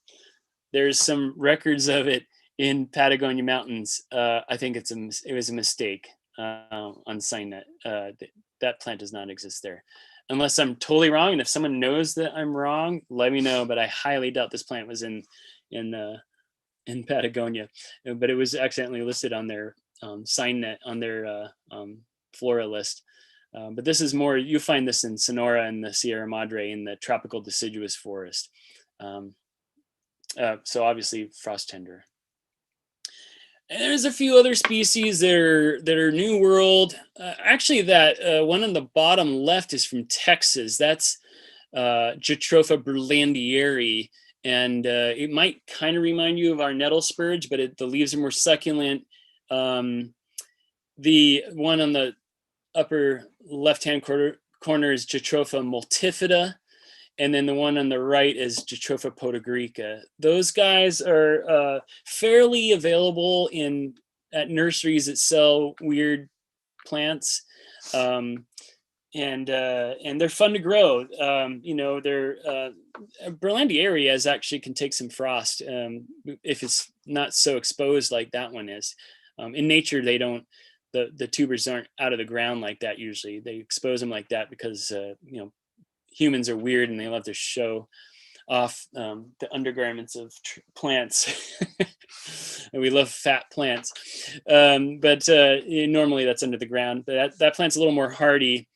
There's some records of it in Patagonia Mountains. I think it was a mistake on SignNet. That plant does not exist there, unless I'm totally wrong. And if someone knows that I'm wrong, let me know. But I highly doubt this plant was in Patagonia, but it was accidentally listed on their SignNet, on their flora list. But this is more, you find this in Sonora and the Sierra Madre in the tropical deciduous forest. So obviously frost tender. And there's a few other species that are New World. Actually, that one on the bottom left is from Texas. That's JATROPHA berlandieri, and it might kind of remind you of our nettle spurge, but the leaves are more succulent. The one on the upper left-hand corner is JATROPHA multifida, and then the one on the right is JATROPHA podagrica. Those guys are fairly available at nurseries that sell weird plants, and they're fun to grow. They're berlandieri actually can take some frost if it's not so exposed like that one is. In nature, they don't. The tubers aren't out of the ground like that usually. They expose them like that because humans are weird and they love to show off the undergarments of plants. And we love fat plants. But normally that's under the ground. But that plant's a little more hardy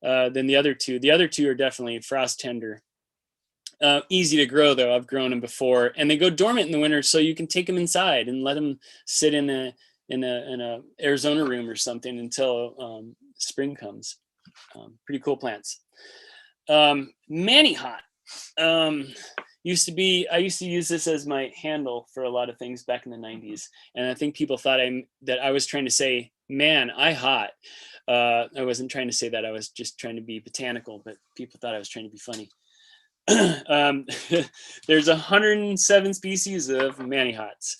than the other two. The other two are definitely frost tender. Easy to grow though. I've grown them before, and they go dormant in the winter, so you can take them inside and let them sit in a Arizona room or something until spring comes. Pretty cool plants. MANIHOT. I used to use this as my handle for a lot of things back in the 90s. And I think people thought that I was trying to say, man, I hot. I wasn't trying to say that. I was just trying to be botanical, but people thought I was trying to be funny. There's 107 species of manihots,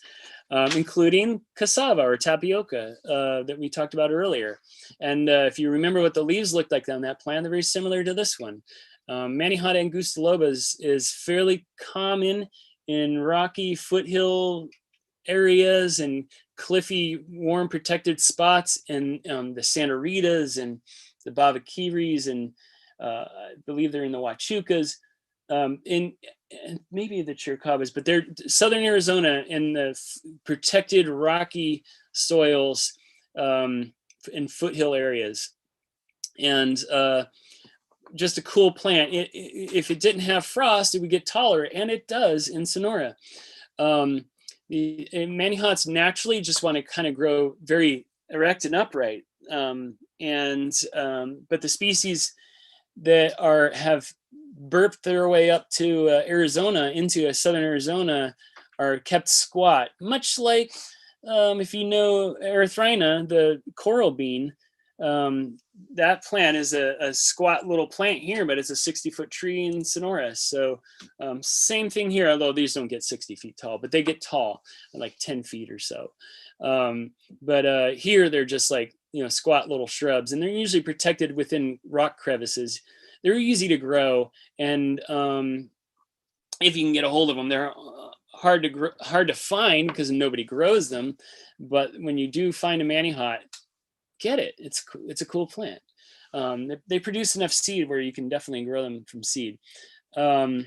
including cassava or tapioca that we talked about earlier. And if you remember what the leaves looked like on that plant, they're very similar to this one. Manihot angustiloba is fairly common in rocky foothill areas and cliffy, warm, protected spots in the Santa Ritas and the Bavaquiris, and I believe they're in the Huachucas. And maybe the Chiricahua, but they're southern Arizona in the protected rocky soils in foothill areas. And just a cool plant. If it didn't have frost, it would get taller, and it does in Sonora. The manihots naturally just want to kind of grow very erect and upright. But the species that have burped their way up to Arizona, into southern Arizona, are kept squat, much like if you know Erythrina, the coral bean. That plant is a squat little plant here, but it's a 60-foot tree in Sonora. So same thing here, although these don't get 60 feet tall, but they get tall, like 10 feet or so. But here they're just like, squat little shrubs, and they're usually protected within rock crevices. They're easy to grow, and if you can get a hold of them, they're hard to find because nobody grows them. But when you do find a manihot, get it. It's a cool plant. They produce enough seed where you can definitely grow them from seed. So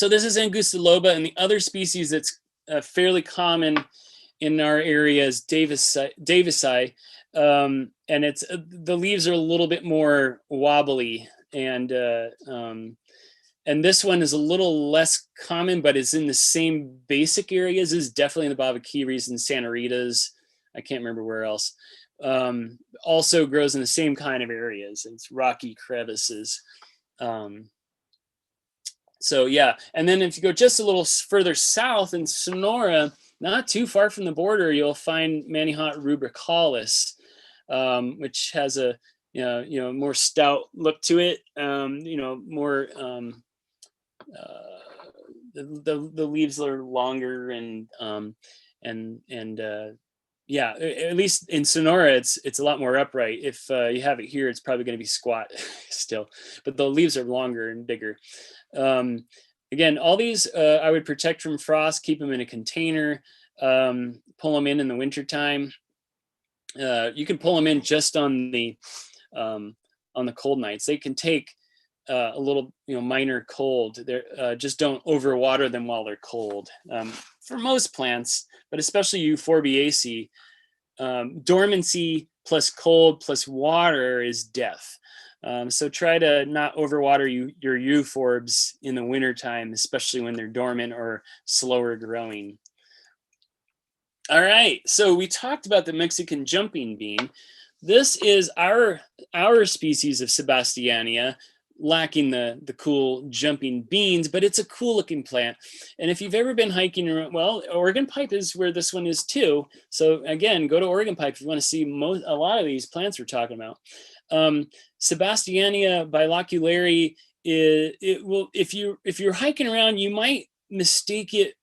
this is angustiloba, and the other species that's fairly common in our area is Davisi, and it's the leaves are a little bit more wobbly, and this one is a little less common, but is in the same basic areas. Is definitely in the Bavaquiris and Santa Ritas. I can't remember where else. Also grows in the same kind of areas. It's rocky crevices. So yeah, and then if you go just a little further south in Sonora, not too far from the border, you'll find MANIHOT rubricalis, which has a more stout look to it. More the leaves are longer and yeah, at least in Sonora, it's a lot more upright. If you have it here, it's probably going to be squat still, but the leaves are longer and bigger. Again, all these I would protect from frost, keep them in a container, pull them in the wintertime. You can pull them in just on the cold nights. They can take a little minor cold. They're just don't overwater them while they're cold. For most plants, but especially Euphorbiaceae, dormancy plus cold plus water is death. So try to not overwater your euphorbs in the wintertime, especially when they're dormant or slower growing. All right, so we talked about the Mexican jumping bean. This is our species of Sebastiania, lacking the cool jumping beans, but it's a cool looking plant. And if you've ever been hiking around, well, Oregon Pipe is where this one is too. So again, go to Oregon Pipe if you want to see a lot of these plants we're talking about. Sebastiania biloculare, it will, if you're hiking around, you might mistake it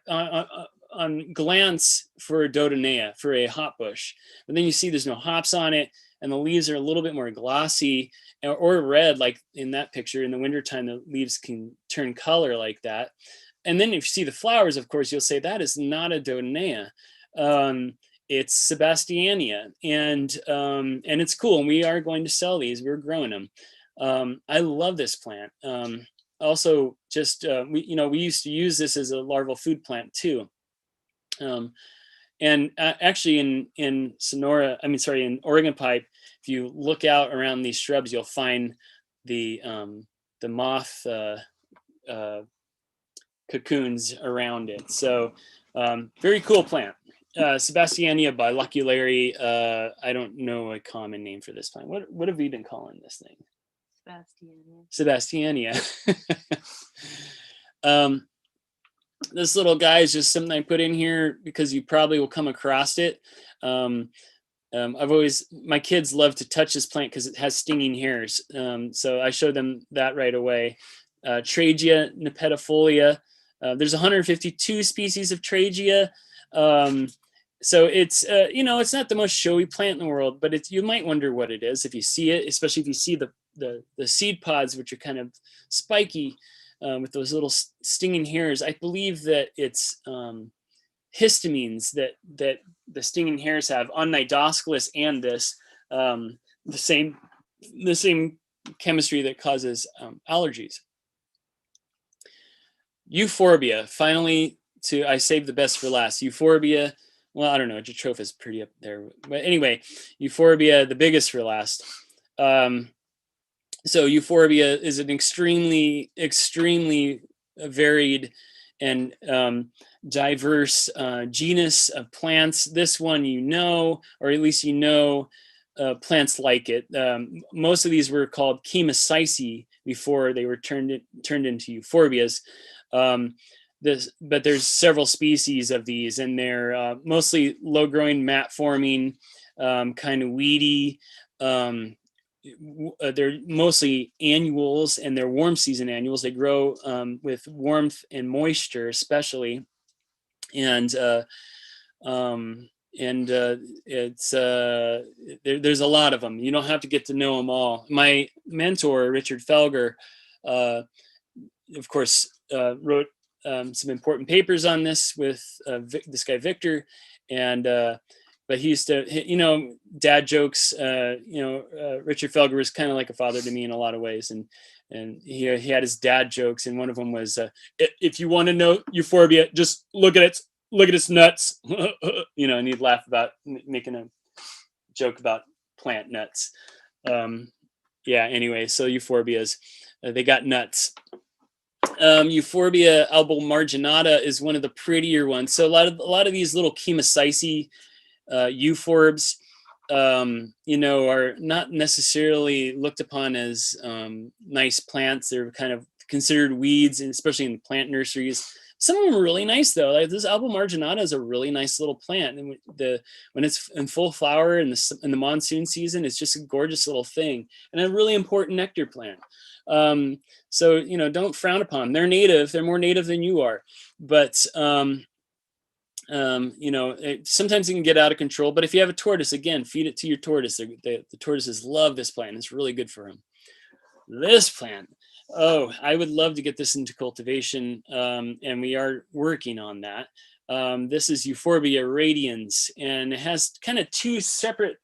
on glance for a Dodonaea, for a hop bush, but then you see there's no hops on it, and the leaves are a little bit more glossy or red, like in that picture. In the wintertime, the leaves can turn color like that. And then if you see the flowers, of course, you'll say that is not a Dodonaea. It's Sebastiania, and it's cool. And we are going to sell these. We're growing them. I love this plant. Also, just we used to use this as a larval food plant too. And actually in Sonora, in Oregon Pipe, if you look out around these shrubs, you'll find the moth cocoons around it. So very cool plant. Sebastiania biloculare. I don't know a common name for this plant. What have we been calling this thing? Sebastiania. This little guy is just something I put in here because you probably will come across it. My kids love to touch this plant because it has stinging hairs. So I showed them that right away. Tragia nepetifolia. There's 152 species of Tragia. So it's, it's not the most showy plant in the world, but you might wonder what it is if you see it, especially if you see the seed pods, which are kind of spiky with those little stinging hairs. I believe that it's histamines that the stinging hairs have on Nidoscelis and this, the same chemistry that causes allergies. Euphorbia, finally, I saved the best for last. Euphorbia, well, I don't know, JATROPHA is pretty up there. But anyway, Euphorbia, the biggest for last. So Euphorbia is an extremely, extremely varied and diverse genus of plants. This one, or at least plants like it. Most of these were called Chemisiceae before they were turned into Euphorbias. But there's several species of these, and they're mostly low-growing, mat-forming, kind of weedy. They're mostly annuals, and they're warm season annuals. They grow with warmth and moisture, especially, and it's there's a lot of them. You don't have to get to know them all. My mentor, Richard Felger, of course, wrote some important papers on this with this guy Victor, and but he used to, dad jokes. Richard Felger was kind of like a father to me in a lot of ways, and he had his dad jokes, and one of them was, if you want to know Euphorbia, just look at its nuts, and he'd laugh about making a joke about plant nuts. Anyway, so Euphorbias, they got nuts. Euphorbia albomarginata is one of the prettier ones. So a lot of these little Chemisiceae Euphorbs, you know, are not necessarily looked upon as nice plants. They're kind of considered weeds, and especially in plant nurseries. Some of them are really nice though. Like this alba marginata is a really nice little plant, and when it's in full flower in the monsoon season, it's just a gorgeous little thing and a really important nectar plant. So you know, don't frown upon them. They're native. They're more native than you are, but you know, sometimes it can get out of control. But if you have a tortoise, again, feed it to your tortoise. The tortoises love this plant. It's really good for them. This plant, oh, I would love to get this into cultivation, and we are working on that. This is Euphorbia radians, and it has kind of two separate.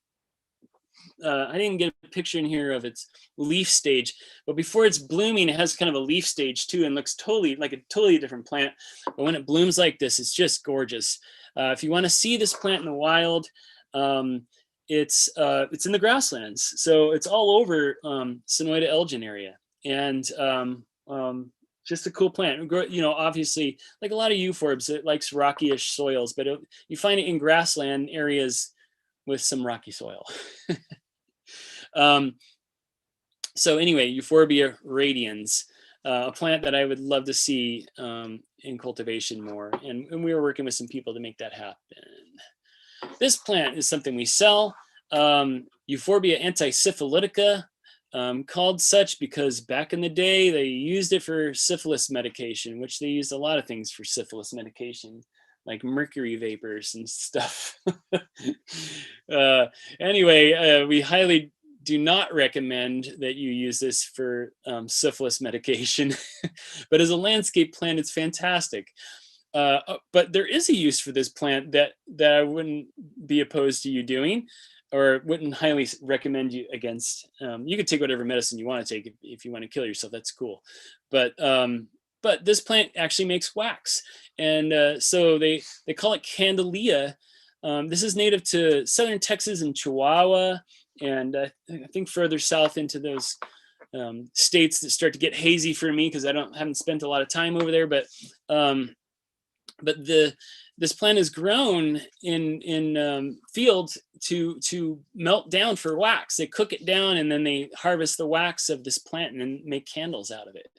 I didn't get a picture in here of its leaf stage, but before it's blooming, it has kind of a leaf stage too, and looks totally like a totally different plant. But when it blooms like this, it's just gorgeous. If you want to see this plant in the wild, it's in the grasslands, so it's all over Sonoyta Elgin area, and just a cool plant. You know, obviously, like a lot of euphorbs, it likes rocky-ish soils, but you find it in grassland areas with some rocky soil. So anyway, Euphorbia radians, a plant that I would love to see in cultivation more, and we were working with some people to make that happen. This plant is something we sell, Euphorbia antisyphilitica, called such because back in the day they used it for syphilis medication, which they used a lot of things for syphilis medication, like mercury vapors and stuff. Anyway, we highly do not recommend that you use this for syphilis medication, but as a landscape plant, it's fantastic. But there is a use for this plant that I wouldn't be opposed to you doing, or wouldn't highly recommend you against. You could take whatever medicine you want to take if you want to kill yourself. That's cool. But this plant actually makes wax, and so they call it candelia. This is native to southern Texas and Chihuahua, and I think further south into those states that start to get hazy for me because I haven't spent a lot of time over there. But this plant is grown in fields to melt down for wax. They cook it down and then they harvest the wax of this plant and then make candles out of it.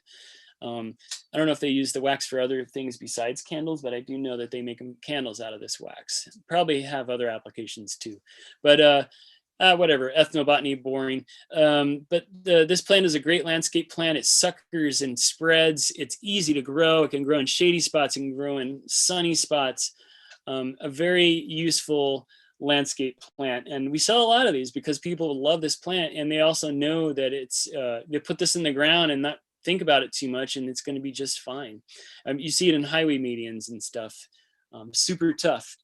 I don't know if they use the wax for other things besides candles, but I do know that they make candles out of this wax. Probably have other applications too, but whatever, ethnobotany, boring. But this plant is a great landscape plant. It suckers and spreads. It's easy to grow. It can grow in shady spots. It can grow in sunny spots. A very useful landscape plant, and we sell a lot of these because people love this plant, and they also know that it's they put this in the ground and not think about it too much, and it's going to be just fine. You see it in highway medians and stuff. Super tough.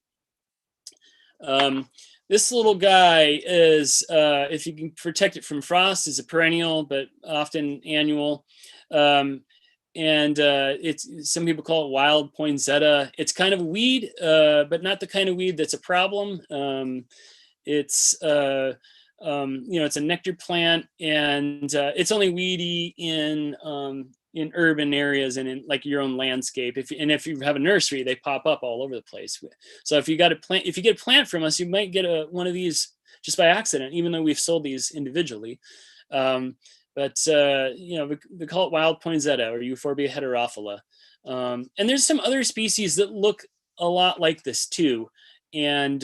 This little guy is, if you can protect it from frost, is a perennial, but often annual. And it's, some people call it wild poinsettia. It's kind of a weed, but not the kind of weed that's a problem. It's you know, it's a nectar plant, and it's only weedy in urban areas and in like your own landscape. If you have a nursery, they pop up all over the place. So if you get a plant from us, you might get one of these just by accident, even though we've sold these individually. But you know, we call it wild poinsettia or Euphorbia heterophylla. And there's some other species that look a lot like this too, and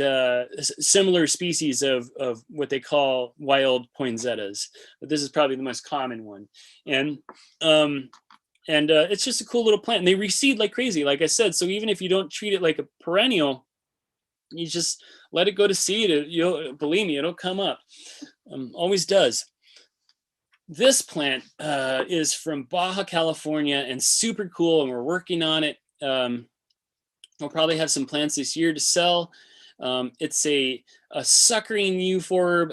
similar species of what they call wild poinsettias, but this is probably the most common one. And it's just a cool little plant, and they reseed like crazy, like I said. So even if you don't treat it like a perennial, you just let it go to seed, you'll, believe me, it'll come up. Always does. This plant is from Baja California and super cool, and we're working on it. We'll probably have some plants this year to sell. It's a suckering euphorb.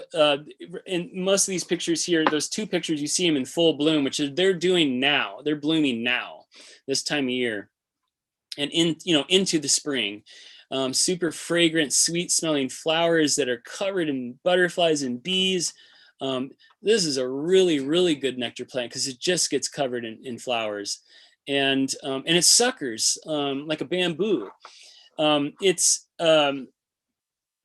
In most of these pictures here, those two pictures, you see them in full bloom, which is they're doing now. They're blooming now, this time of year, and into the spring. Super fragrant, sweet smelling flowers that are covered in butterflies and bees. This is a really, really good nectar plant because it just gets covered in flowers. And it suckers like a bamboo. It's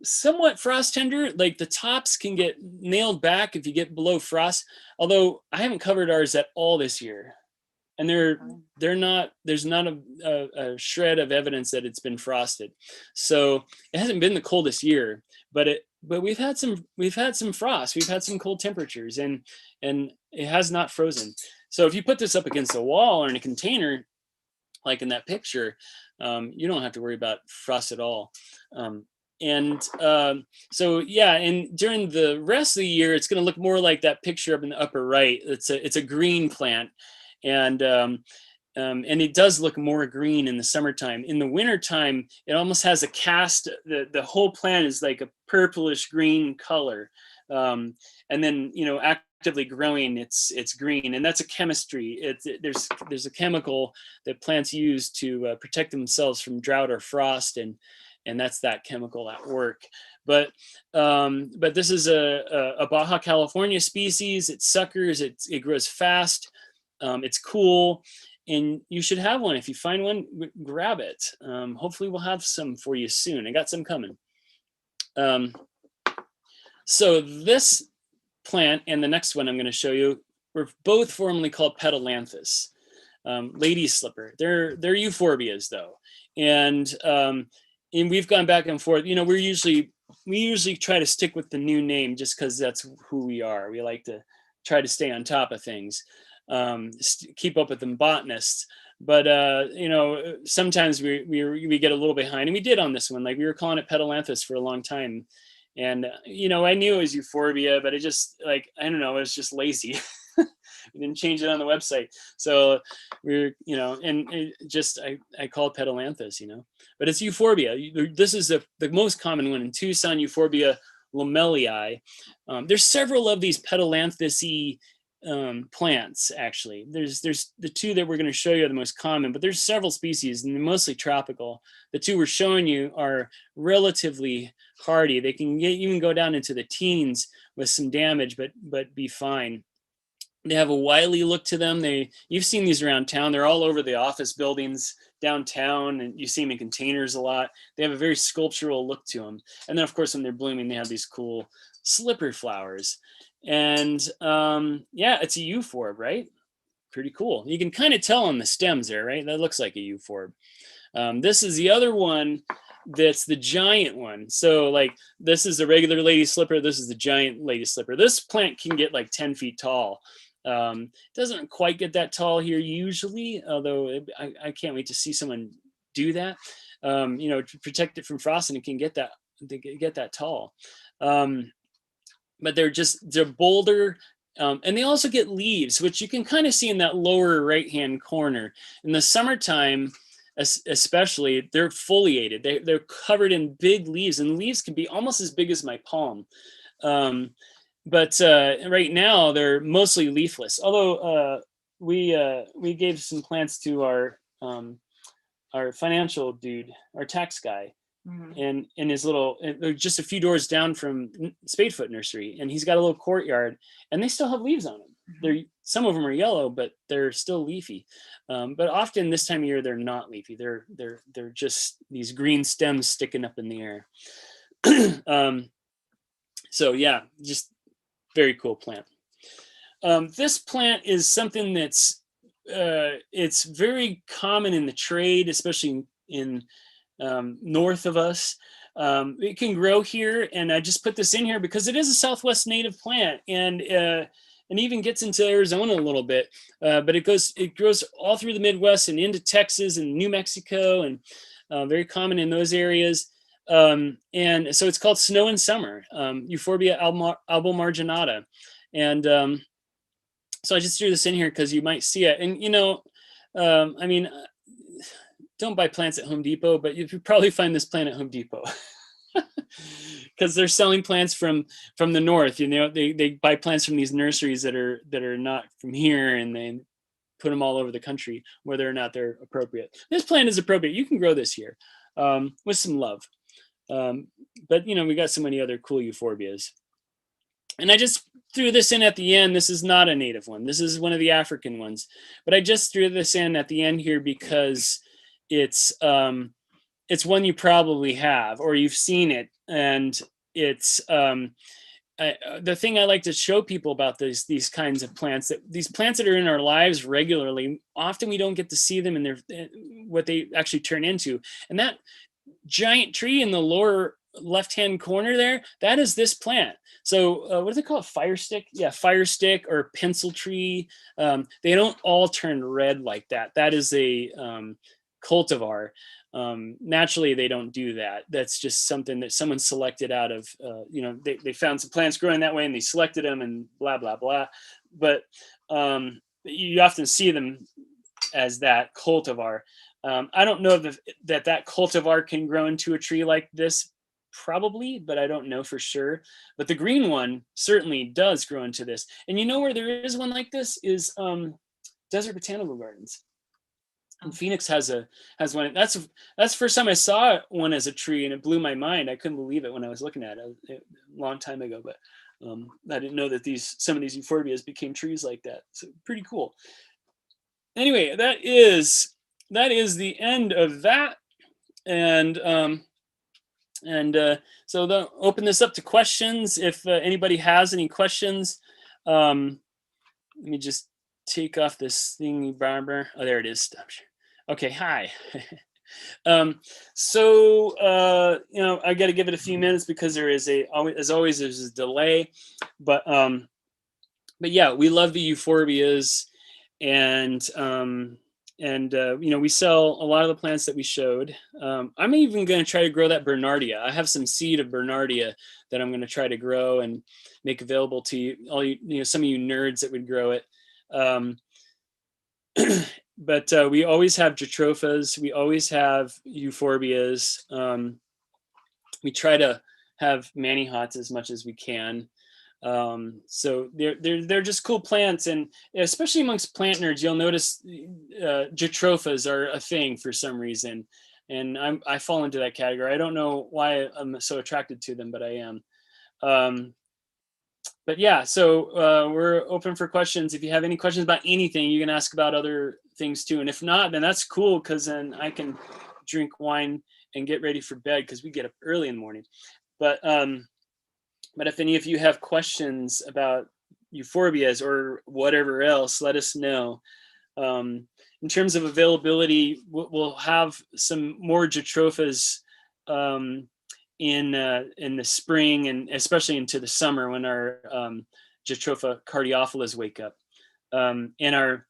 somewhat frost tender. Like the tops can get nailed back if you get below frost. Although I haven't covered ours at all this year, and they're not. There's not a shred of evidence that it's been frosted. So it hasn't been the coldest year, but we've had some frost. We've had some cold temperatures, and it has not frozen. So if you put this up against a wall or in a container, like in that picture, you don't have to worry about frost at all. So yeah, and during the rest of the year, it's going to look more like that picture up in the upper right. It's a green plant, and it does look more green in the summertime. In the wintertime, it almost has a cast. The whole plant is like a purplish green color, and then actively growing, it's green, and that's a chemistry. There's a chemical that plants use to protect themselves from drought or frost, and that's that chemical at work. But this is a Baja California species. It suckers. It grows fast. It's cool, and you should have one. If you find one, grab it. Hopefully we'll have some for you soon. I got some coming. So this plant and the next one I'm going to show you were both formerly called Petalanthus, lady slipper. They're euphorbias though, and we've gone back and forth. We usually try to stick with the new name just because that's who we are. We like to try to stay on top of things, keep up with the botanists. But sometimes we get a little behind, and we did on this one. Like we were calling it Petalanthus for a long time. And, I knew it was Euphorbia, but it just I don't know, it was just lazy. We didn't change it on the website. So we're, and I call it Petalanthus, but it's Euphorbia. This is the most common one in Tucson, Euphorbia lamellii. There's several of these Petalanthus-y plants, actually. There's the two that we're going to show you are the most common, but there's several species, and they're mostly tropical. The two we're showing you are relatively hardy. They can even go down into the teens with some damage, but be fine. They have a wily look to them. You've seen these around town. They're all over the office buildings downtown, and you see them in containers a lot. They have a very sculptural look to them. And then, of course, when they're blooming, they have these cool slipper flowers. And yeah, it's a euphorbia, right? Pretty cool. You can kind of tell on the stems there, right? That looks like a euphorbia. This is the other one that's the giant one. So this is the regular lady slipper. This is the giant lady slipper. This plant can get like 10 feet tall. Doesn't quite get that tall here usually, although I can't wait to see someone do that. To protect it from frost, and it can get that tall. But they're bolder, and they also get leaves, which you can kind of see in that lower right-hand corner. In the summertime, especially, they're foliated. They're covered in big leaves, and the leaves can be almost as big as my palm. But right now they're mostly leafless. Although we gave some plants to our financial dude, our tax guy, and in his little, just a few doors down from Spadefoot Nursery, and he's got a little courtyard, and they still have leaves on them. Some of them are yellow, but they're still leafy. But often this time of year they're not leafy. They're just these green stems sticking up in the air. So yeah, just very cool plant. This plant is something that's it's very common in the trade, especially in north of us. It can grow here, and I just put this in here because it is a Southwest native plant, and even gets into Arizona a little bit, but it grows all through the Midwest and into Texas and New Mexico, and very common in those areas. And so it's called snow in summer, Euphorbia albomarginata. And so I just threw this in here because you might see it. And, I mean, don't buy plants at Home Depot, but you could probably find this plant at Home Depot. Because they're selling plants from the north. They buy plants from these nurseries that are not from here, and they put them all over the country, whether or not they're appropriate. This plant is appropriate. You can grow this here with some love. But we got so many other cool euphorbias. And I just threw this in at the end. This is not a native one. This is one of the African ones. But I just threw this in at the end here because it's it's one you probably have or you've seen it, and it's the thing I like to show people about these kinds of plants, that these plants that are in our lives regularly, often we don't get to see them in their what they actually turn into. And that giant tree in the lower left-hand corner there, that is this plant. So what do they call it? Fire stick? Yeah, fire stick or pencil tree. They don't all turn red like that. That is a cultivar. Naturally, they don't do that. That's just something that someone selected out of, they found some plants growing that way and they selected them and blah, blah, blah. But you often see them as that cultivar. I don't know if that cultivar can grow into a tree like this, probably, but I don't know for sure. But the green one certainly does grow into this. And you know where there is one like this is Desert Botanical Gardens. And Phoenix has one. That's the first time I saw one as a tree, and it blew my mind. I couldn't believe it when I was looking at it a long time ago. But I didn't know that some of these euphorbias became trees like that. So pretty cool. Anyway, that is the end of that, and so they'll open this up to questions. If anybody has any questions, let me just take off this thingy barber. Oh, there it is. Okay, hi. So I got to give it a few minutes because there is as always there's a delay, but yeah, we love the euphorbias, and we sell a lot of the plants that we showed. I'm even going to try to grow that Bernardia. I have some seed of Bernardia that I'm going to try to grow and make available to you, all some of you nerds that would grow it. But we always have JATROPHAs. We always have euphorbias. We try to have MANIHOTs as much as we can. So they're just cool plants, and especially amongst plant nerds, you'll notice JATROPHAs are a thing for some reason, and I fall into that category. I don't know why I'm so attracted to them, but I am. But yeah, so we're open for questions. If you have any questions about anything, you can ask about other things too. And if not, then that's cool, because then I can drink wine and get ready for bed, because we get up early in the morning. But if any of you have questions about euphorbias or whatever else, let us know. In terms of availability, we'll have some more JATROPHAs in the spring, and especially into the summer when our JATROPHA cardiophyllas wake up. And our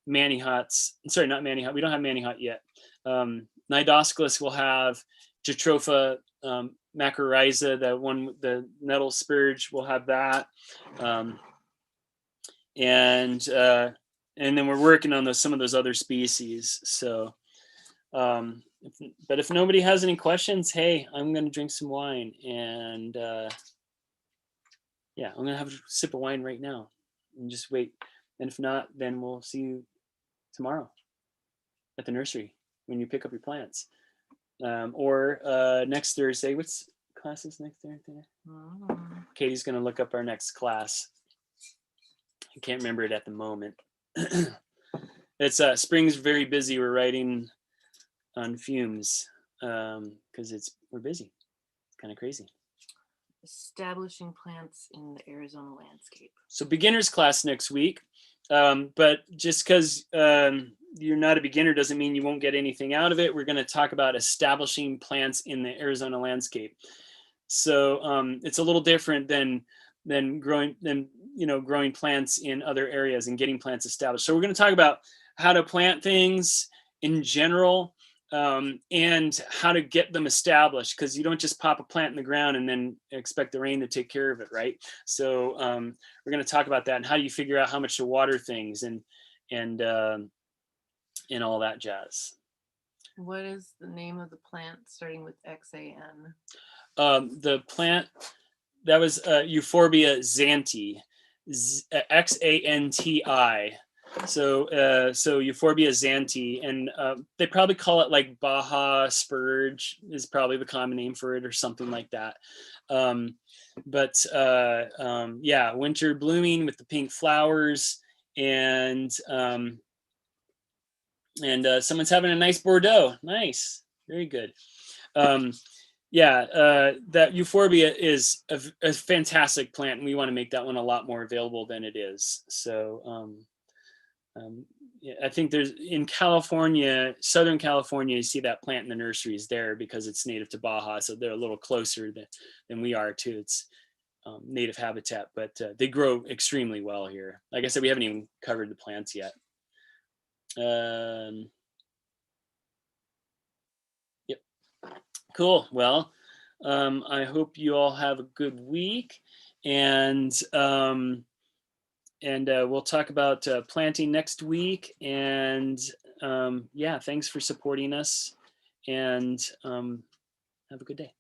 MANIHOTs, sorry, not MANIHOT, we don't have MANIHOT yet. Nidoscalus will have JATROPHA macrorrhiza, the nettle spurge will have that. And then we're working on some of those other species. So, but if nobody has any questions, hey, I'm going to drink some wine, and yeah, I'm going to have a sip of wine right now and just wait. And if not, then we'll see you tomorrow at the nursery when you pick up your plants, or next Thursday. What's classes next Thursday? Katie's going to look up our next class. I can't remember it at the moment. It's spring's very busy. We're writing on fumes because we're busy. It's kind of crazy. Establishing plants in the Arizona landscape. So beginner's class next week, but just because you're not a beginner doesn't mean you won't get anything out of it. We're going to talk about establishing plants in the Arizona landscape. So it's a little different than growing plants in other areas and getting plants established. So we're going to talk about how to plant things in general, and how to get them established, because you don't just pop a plant in the ground and then expect the rain to take care of it, right? So we're going to talk about that, and how do you figure out how much to water things, and all that jazz. What is the name of the plant starting with XAN? The plant that was Euphorbia xanthi, XANTI. So Euphorbia xanthi, and they probably call it like Baja spurge is probably the common name for it, or something like that. Yeah, winter blooming with the pink flowers, and someone's having a nice Bordeaux. Nice. Very good. That Euphorbia is a fantastic plant, and we want to make that one a lot more available than it is. So yeah, I think there's in California, Southern California, you see that plant in the nurseries there because it's native to Baja, so they're a little closer than we are to its native habitat, but they grow extremely well here. Like I said, we haven't even covered the plants yet. Yep. Cool. Well, I hope you all have a good week, and we'll talk about planting next week. And yeah, thanks for supporting us, and have a good day.